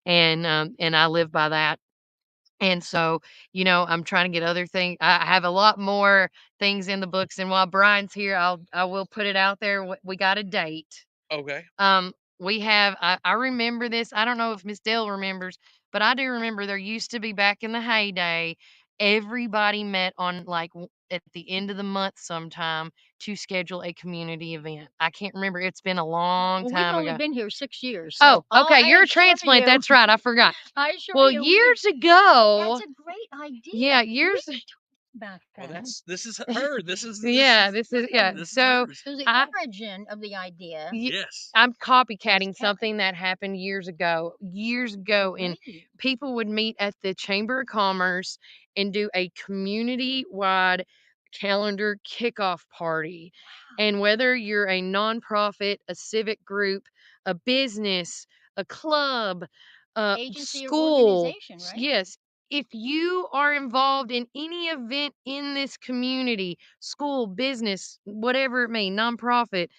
And I live by that. And so, I'm trying to get other things. I have a lot more things in the books, and while Brian's here, I will put it out there. We got a date. Okay. We have. I remember this. I don't know if Miss Dale remembers, but I do remember there used to be, back in the heyday, everybody met on like at the end of the month sometime to schedule a community event. I can't remember. It's been a long Well, we've time only ago. been here 6 years, Oh, so okay. I You're a assure transplant. you, That's right. I forgot. I assure Well, you, years that's ago, a great idea. yeah, We years. talked about Well, that. this is her. This is Yeah, yeah. this is So hers. So the I, origin of the idea Ye Yes. I'm was copycatting Kelly. something that happened years ago, and Great. people would meet at the Chamber of Commerce and do a community-wide calendar kickoff party. And whether you're a nonprofit, a civic group, a business, a club, a Agency or school, organization, right? yes, if you are involved in any event in this community, school, business, whatever it may, nonprofit,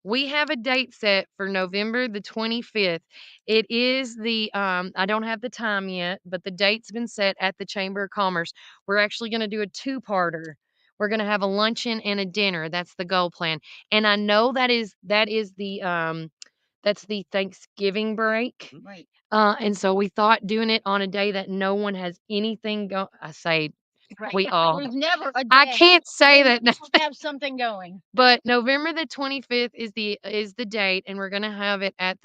we have a date set for November the 25th. It is I don't have the time yet, but the date's been set at the Chamber of Commerce. We're actually going to do a two-parter. We're going to have a luncheon and a dinner. That's the goal plan. And I know that's the Thanksgiving break. Right. And so we thought doing it on a day that no one has anything I say Right. We all. There's never a I day can't say when that. we don't have something going. But November the 25th is the date, and we're gonna have it at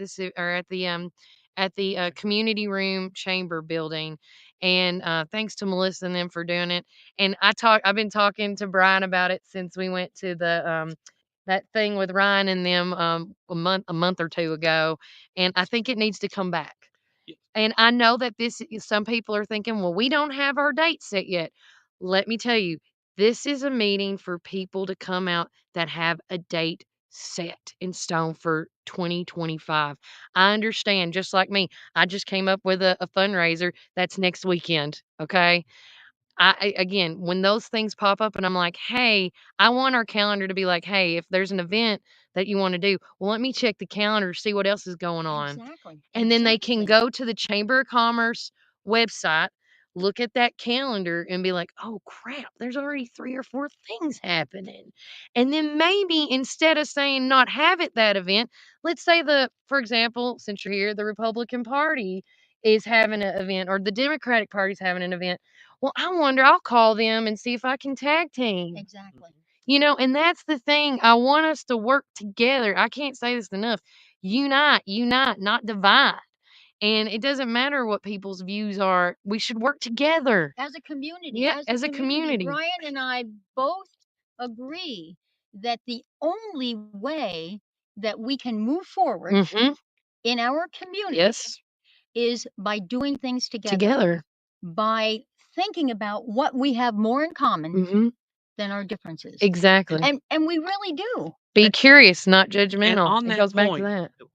at the community room chamber building. And thanks to Melissa and them for doing it. And I've been talking to Brian about it since we went to the that thing with Ryan and them a month or two ago, and I think it needs to come back. And I know that some people are thinking, well, we don't have our date set yet. Let me tell you, this is a meeting for people to come out that have a date set in stone for 2025. I understand, just like me, I just came up with a fundraiser that's next weekend. Okay. Again, when those things pop up and I'm like, "Hey," I want our calendar to be like, "Hey, if there's an event that you wanna do, well, let me check the calendar, see what else is going on." Exactly. And then they can go to the Chamber of Commerce website, look at that calendar and be like, "Oh, crap, there's already 3 or 4 things happening." And then maybe instead of saying not have it that event, let's say for example, since you're here, the Republican Party is having an event or the Democratic Party's having an event. Well, I wonder, I'll call them and see if I can tag team. Exactly. And that's the thing. I want us to work together. I can't say this enough. Unite, not divide. And it doesn't matter what people's views are. We should work together. As a community. Yeah, as a community. Brian and I both agree that the only way that we can move forward in our community Yes. is by doing things Together. By thinking about what we have more in common than our differences. Exactly. And we really do. Be curious, not judgmental. And on it that goes point, back to that.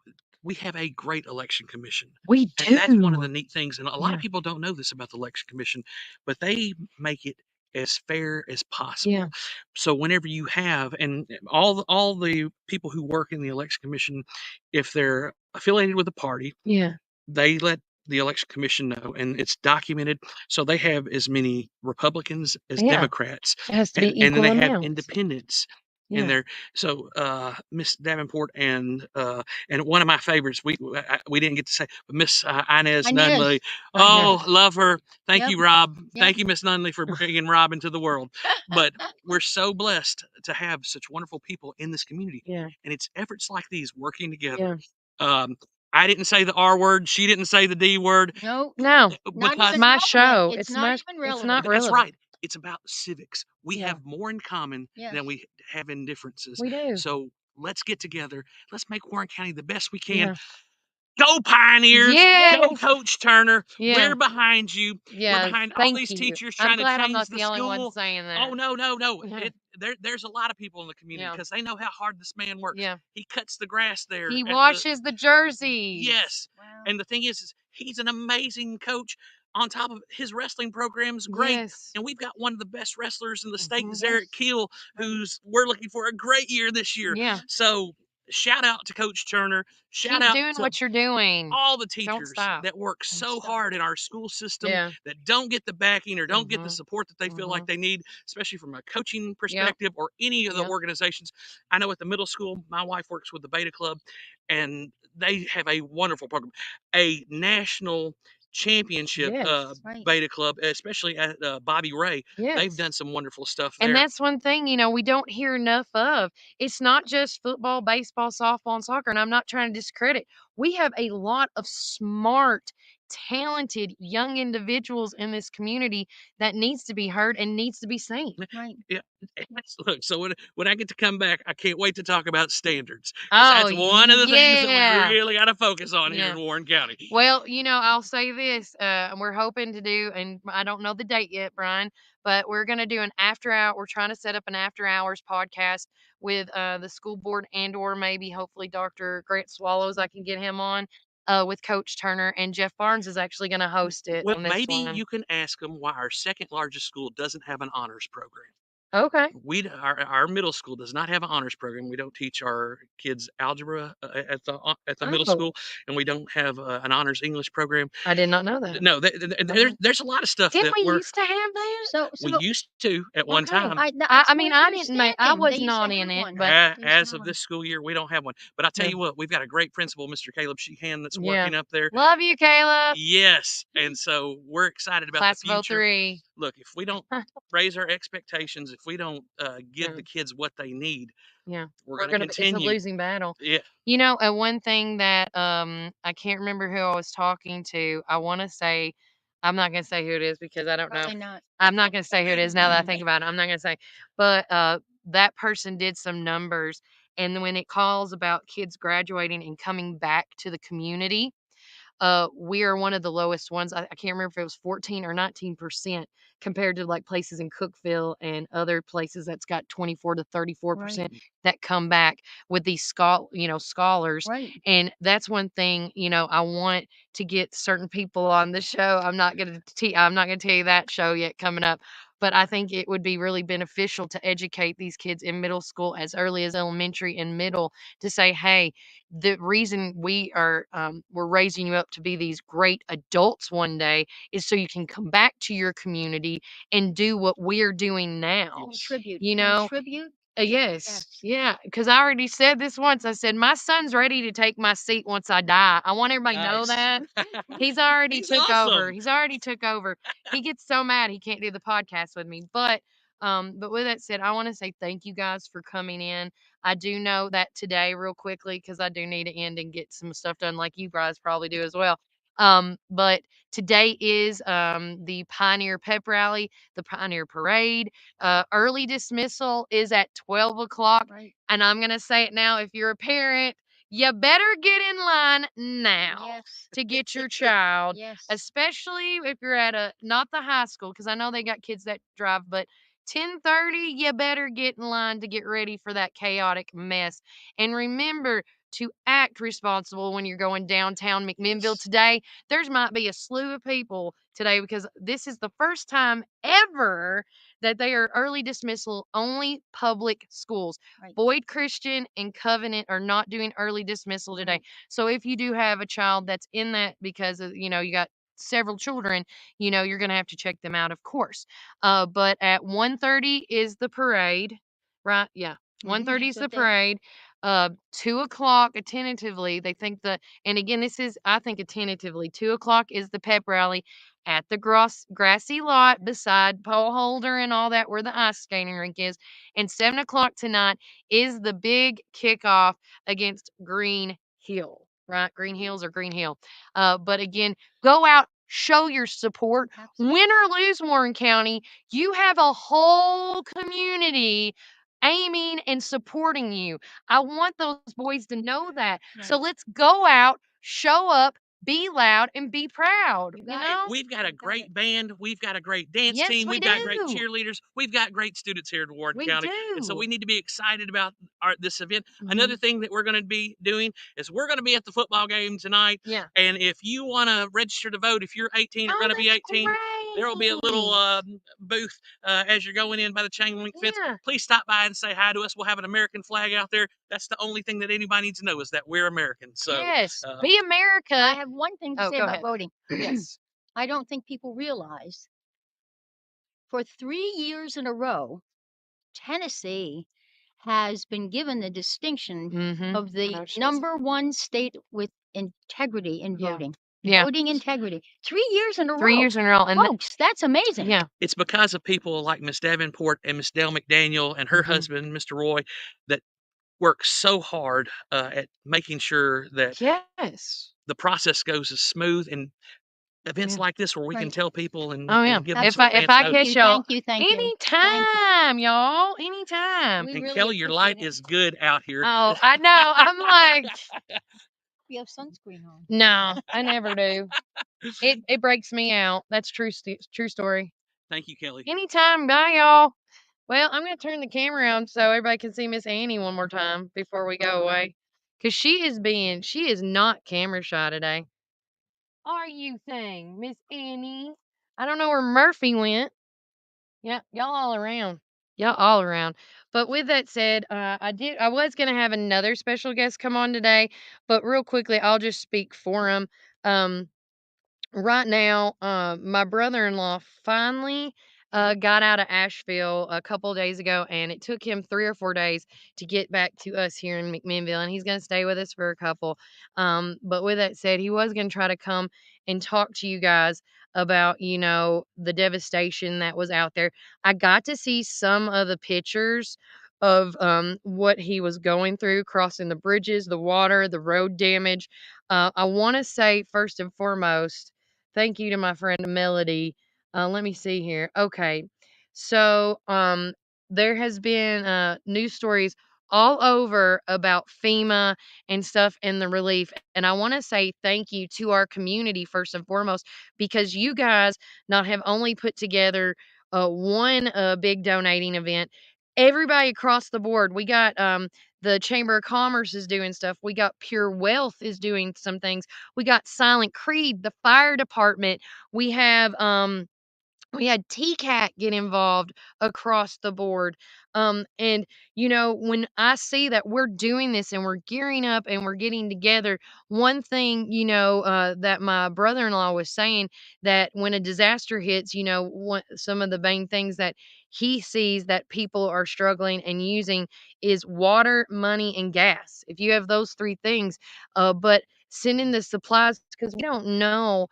we have a great election commission. We do. And that's one of the neat things. And a lot of people don't know this about the election commission, but they make it as fair as possible. Yeah. So whenever you have, and all the people who work in the election commission, if they're affiliated with a party, they let the election commission know, and it's documented. So they have as many Republicans as Democrats, it has to be equal and then they amounts. have independents in there. So Miss Davenport and one of my favorites, we didn't get to say, but Miss Inez Nunley. Oh, love her. Thank you, Rob. Thank you, Miss Nunley, for bringing Rob into the world. But we're so blessed to have such wonderful people in this community. Yeah. And it's efforts like these working together. I didn't say the R word. She didn't say the D word. No. Because my show. It's not even relevant. It's not That's relevant. right. It's about civics. We have more in common than we have in differences. We do. So let's get together. Let's make Warren County the best we can. Go Pioneers! Yes. Go Coach Turner! Yeah. We're behind you. Yes. We're behind Thank all these you. teachers I'm trying glad to I'm change not the the only one school. saying that. Oh no! There's a lot of people in the community Yeah. because they know how hard this man works. Yeah. He cuts the grass there. He washes the jerseys. Yes. Wow. And the thing is he's an amazing coach. On top of his wrestling program's great. Yes. And we've got one of the best wrestlers in the state, Zarek Keel, we're looking for a great year this year. Yeah. So shout out to Coach Turner. Shout Keep out doing to what you're doing. all the teachers that work so hard in our school system that don't get the backing or don't get the support that they feel like they need, especially from a coaching perspective or any of the organizations. I know at the middle school, my wife works with the Beta Club, and they have a wonderful program, a national championship Beta Club, especially at Bobby Ray. They've done some wonderful stuff there. And that's one thing, we don't hear enough of. It's not just football, baseball, softball, and soccer, and I'm not trying to discredit. We have a lot of smart, talented young individuals in this community that needs to be heard and needs to be seen. Right. Yeah. Look, so when I get to come back, I can't wait to talk about standards. Oh, that's one of the things that we really got to focus on here in Warren County. Well, I'll say this, and we're hoping to do, and I don't know the date yet, Brian, but we're going to do an after hour. We're trying to set up an after hours podcast with the school board or maybe hopefully Dr. Grant Swallows. I can get him on. With Coach Turner, and Jeff Barnes is actually going to host it. Well, maybe you can ask them why our second largest school doesn't have an honors program. Okay. Our middle school does not have an honors program. We don't teach our kids algebra at the middle school, and we don't have an honors English program. I did not know that. No, there's a lot of stuff. Didn't we used to have that? So we used to at one time. I was not in it, but as of this school year, we don't have one. But I tell you what, we've got a great principal, Mr. Caleb Sheehan, that's working up there. Love you, Caleb. Yes, and so we're excited about Class the future. of 03. look, if we don't raise our expectations, if we don't give Yeah. the kids what they need, Yeah. we're We're going to gonna it's a continue. losing battle. Yeah. You know, one thing that I can't remember who I was talking to. I want to say I'm not gonna say who it is because I don't know. Probably not. I'm not gonna say who it is now that I think about it. I'm not gonna say, but that person did some numbers, and when it calls about kids graduating and coming back to the community, we are one of the lowest ones. I can't remember if it was 14 or 19% compared to like places in Cookeville and other places that's got 24 to 34% that come back with these scholars. Right. And that's one thing, I want to get certain people on the show. I'm not going to tell you that show yet coming up, but I think it would be really beneficial to educate these kids in middle school as early as elementary and middle to say, hey, the reason we're raising you up to be these great adults one day is so you can come back to your community and do what we're doing now. Contribute. You know, Contribute. yes. Yeah. Because I already said this once. I said, my son's ready to take my seat once I die. I want everybody to know that. He's already He's took awesome. over. He's already took over. He gets so mad he can't do the podcast with me. But with that said, I want to say thank you guys for coming in. I do know that today, real quickly, because I do need to end and get some stuff done like you guys probably do as well. But today is the Pioneer Pep Rally, the Pioneer Parade. Early dismissal is at 12 o'clock. Right. And I'm going to say it now. If you're a parent, you better get in line now Yes. to get your child, Yes. especially if you're at not the high school, because I know they got kids that drive, but 10:30, you better get in line to get ready for that chaotic mess. And remember to act responsible when you're going downtown McMinnville today. There's might be a slew of people today because this is the first time ever that they are early dismissal only public schools. Right. Boyd Christian and Covenant are not doing early dismissal today. Right. So if you do have a child that's in that because of, you got several children, you're going to have to check them out, of course. But at 1:30 is the parade, right? Yeah. 1:30 is the parade. 2 o'clock, tentatively, they think and again, this is, I think, tentatively, 2 o'clock is the pep rally at the grassy lot beside pole holder and all that where the ice skating rink is. And 7 o'clock tonight is the big kickoff against Green Hill, right? Green Hills or Green Hill. But again, go out, show your support. Absolutely. Win or lose Warren County, you have a whole community aiming and supporting you. I want those boys to know that. Right. So let's go out, show up, be loud, and be proud. You got it. know? We've got a great band. We've got a great dance Yes, team. we We've got great do. cheerleaders. We've got great students here in Warden We County. And so do. we need to be excited about this event. Mhm. Another thing that we're going to be doing is we're going to be at the football game tonight. Yeah. And if you want to register to vote, if you're 18 or going to be 18, there will be a little booth as you're going in by the chain link fence. Yeah. Please stop by and say hi to us. We'll have an American flag out there. That's the only thing that anybody needs to know is that we're American. So yes. Be America. I have one thing to say go about ahead. voting. Yes. I don't think people realize for 3 years in a row, Tennessee has been given the distinction Mhm. of the number one state with integrity in Yeah. voting. Yeah. Voting integrity. 3 years in a 3 row. years in a row. And Folks, that's amazing. yeah. it's because of people like Miss Davenport and Miss Dale McDaniel and her Mhm. husband, Mr. Roy, that work so hard at making sure that Yes. the process goes as smooth and events Yeah. like this where we can Right. tell people and, Oh, yeah. and give them If some I advance notice. catch y'all Thank you. anytime, y'all. Anytime. We And really Kelly, your light appreciate it. is good out here. Oh, I know. I'm like, You have sunscreen on. no, I never do. It breaks me out. That's true story. Thank you, Kelly. Anytime. Bye, y'all. Well, I'm going to turn the camera on so everybody can see Miss Annie one more time before we go away. Because she is not camera shy today. Are you thing, Miss Annie? I don't know where Murphy went. Yeah, y'all all around. Y'all all around. But with that said, I was going to have another special guest come on today, but real quickly, I'll just speak for him. Right now, my brother-in-law finally got out of Asheville a couple days ago, and it took him 3 or 4 days to get back to us here in McMinnville, and he's gonna stay with us for a couple. But with that said, he was gonna try to come and talk to you guys about, the devastation that was out there. I got to see some of the pictures of, what he was going through, crossing the bridges, the water, the road damage. I wanna say, first and foremost, thank you to my friend Melody. Let me see here. Okay. So, there has been news stories all over about FEMA and stuff and the relief. And I want to say thank you to our community first and foremost, because you guys not have only put together one big donating event. Everybody across the board. We got the Chamber of Commerce is doing stuff. We got Pure Wealth is doing some things. We got Silent Creed, the fire department. We had TCAT get involved across the board. And, when I see that we're doing this and we're gearing up and we're getting together, one thing, that my brother in law was saying, that when a disaster hits, some of the main things that he sees that people are struggling and using is water, money, and gas. If you have those three things, but sending the supplies, because we don't know.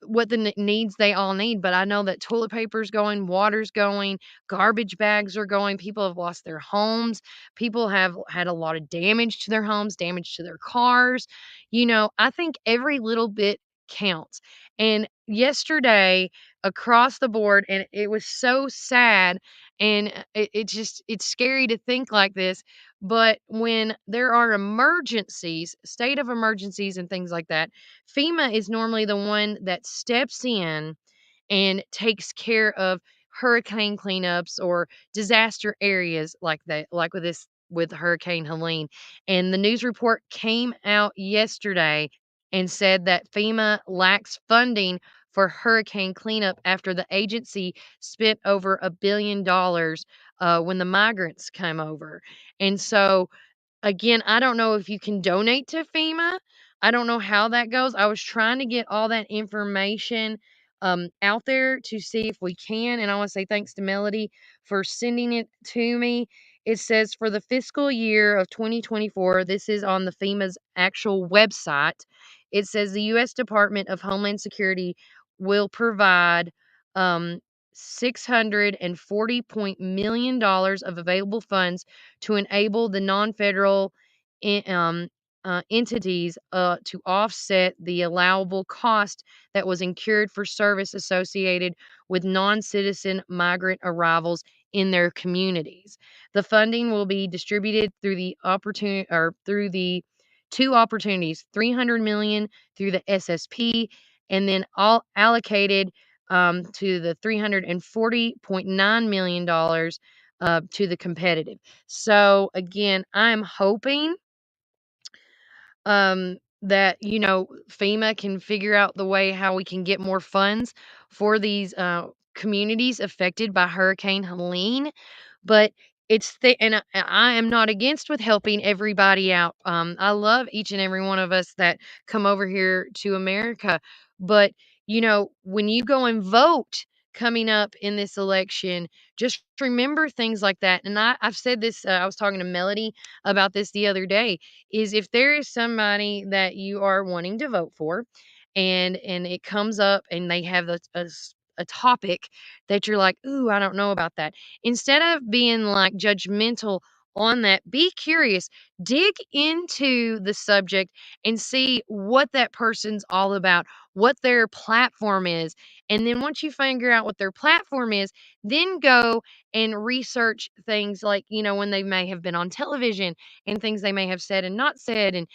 What the needs they all need, but I know that toilet paper's going, water's going, garbage bags are going, people have lost their homes, people have had a lot of damage to their homes, damage to their cars. I think every little bit counts. And yesterday, across the board, and it was so sad, and it's scary to think like this, but when there are emergencies, state of emergencies and things like that, FEMA is normally the one that steps in and takes care of hurricane cleanups or disaster areas like that, like with Hurricane Helene. And the news report came out yesterday and said that FEMA lacks funding for hurricane cleanup after the agency spent over $1 billion when the migrants came over. And so, again, I don't know if you can donate to FEMA. I don't know how that goes. I was trying to get all that information out there to see if we can. And I want to say thanks to Melody for sending it to me. It says for the fiscal year of 2024, this is on the FEMA's actual website. It says the U.S. Department of Homeland Security will provide $640 million of available funds to enable the non-federal entities to offset the allowable cost that was incurred for service associated with non-citizen migrant arrivals in their communities. The funding will be distributed through the opportunity or through the two opportunities, 300 million through the SSP, and then all allocated to the $340.9 million to the competitive. So again, I'm hoping that FEMA can figure out the way how we can get more funds for these communities affected by Hurricane Helene. But and I am not against with helping everybody out. I love each and every one of us that come over here to America. But when you go and vote coming up in this election, just remember things like that. And I've said this. I was talking to Melody about this the other day. Is if there is somebody that you are wanting to vote for, and it comes up and they have a topic that you're like, ooh, I don't know about that. Instead of being like judgmental on that, be curious, dig into the subject and see what that person's all about, what their platform is. And then once you figure out what their platform is, then go and research things like, when they may have been on television and things they may have said and not said and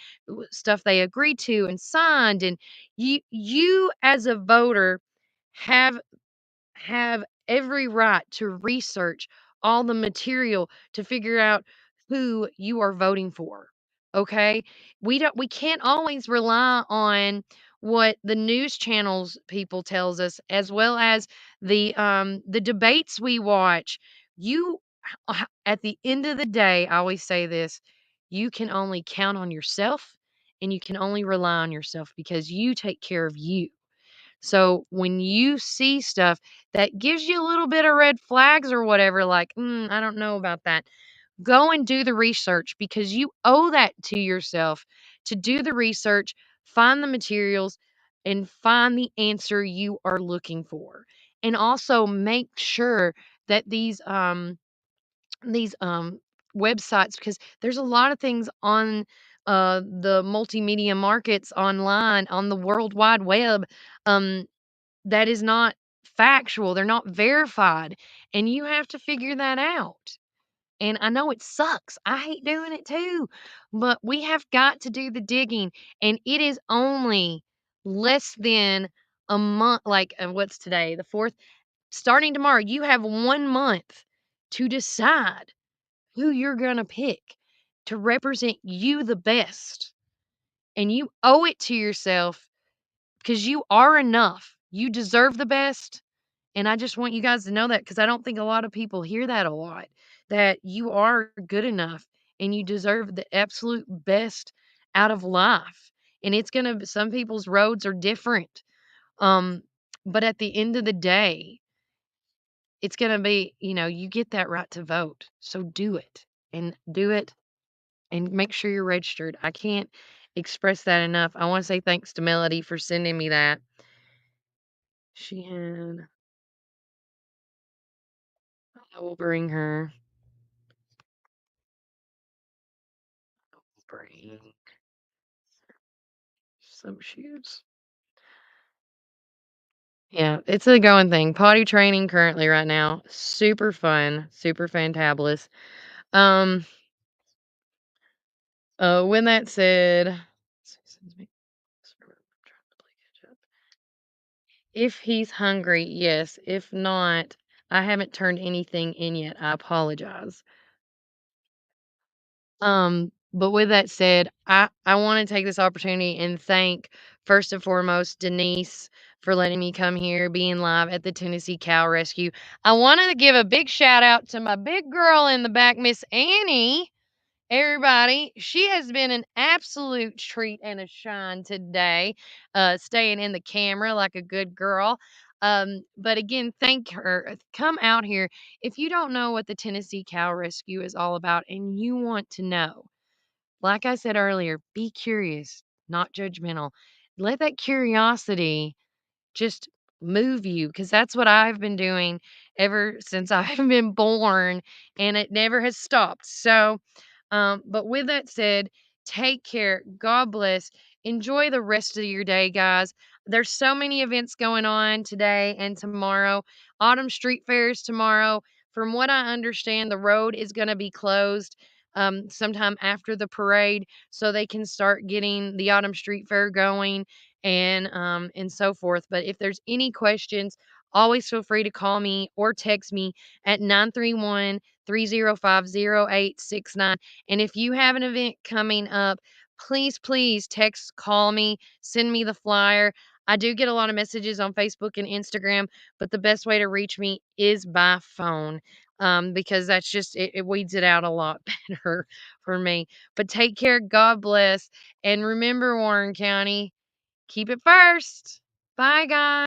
stuff they agreed to and signed. And you as a voter have every right to research all the material to figure out who you are voting for. Okay? We can't always rely on what the news channels people tells us, as well as the debates we watch. You at the end of the day, I always say this, you can only count on yourself and you can only rely on yourself because you take care of you. So when you see stuff that gives you a little bit of red flags or whatever, like, I don't know about that, go and do the research because you owe that to yourself to do the research, find the materials, and find the answer you are looking for. And also make sure that these websites, because there's a lot of things on the multimedia markets online on the World Wide Web, um, that is not factual. They're not verified, and you have to figure that out. And I know it sucks. I hate doing it too, but we have got to do the digging, and it is only less than a month. Like, what's today? The 4th. Starting tomorrow, you have 1 month to decide who you're going to pick to represent you the best. And you owe it to yourself because you are enough. You deserve the best. And I just want you guys to know that because I don't think a lot of people hear that a lot, that you are good enough and you deserve the absolute best out of life. And it's going to, some people's roads are different. Um, but at the end of the day, it's going to be, you get that right to vote. So do it and do it and make sure you're registered. I can't express that enough. I want to say thanks to Melody for sending me that. She had, I will bring her. Bring some shoes. Yeah, it's a going thing. Potty training currently right now. Super fun, super fantabulous. Um, when that said, if he's hungry, yes. If not, I haven't turned anything in yet. I apologize. But with that said, I want to take this opportunity and thank first and foremost Denise for letting me come here, being live at the Tennessee Cow Rescue. I wanted to give a big shout out to my big girl in the back, Miss Annie. Everybody, she has been an absolute treat and a shine today, staying in the camera like a good girl. But again, thank her. Come out here. If you don't know what the Tennessee Cow Rescue is all about and you want to know, like I said earlier, be curious, not judgmental. Let that curiosity just move you because that's what I've been doing ever since I've been born and it never has stopped. So, but with that said, take care. God bless. Enjoy the rest of your day, guys. There's so many events going on today and tomorrow. Autumn Street Fair is tomorrow. From what I understand, the road is going to be closed sometime after the parade so they can start getting the Autumn Street Fair going and so forth. But if there's any questions, always feel free to call me or text me at 931-305-0869. And if you have an event coming up, please text, call me, send me the flyer. I do get a lot of messages on Facebook and Instagram, but the best way to reach me is by phone. Because that's just it weeds it out a lot better for me. But take care, God bless, and remember, Warren County, keep it first. Bye, guys.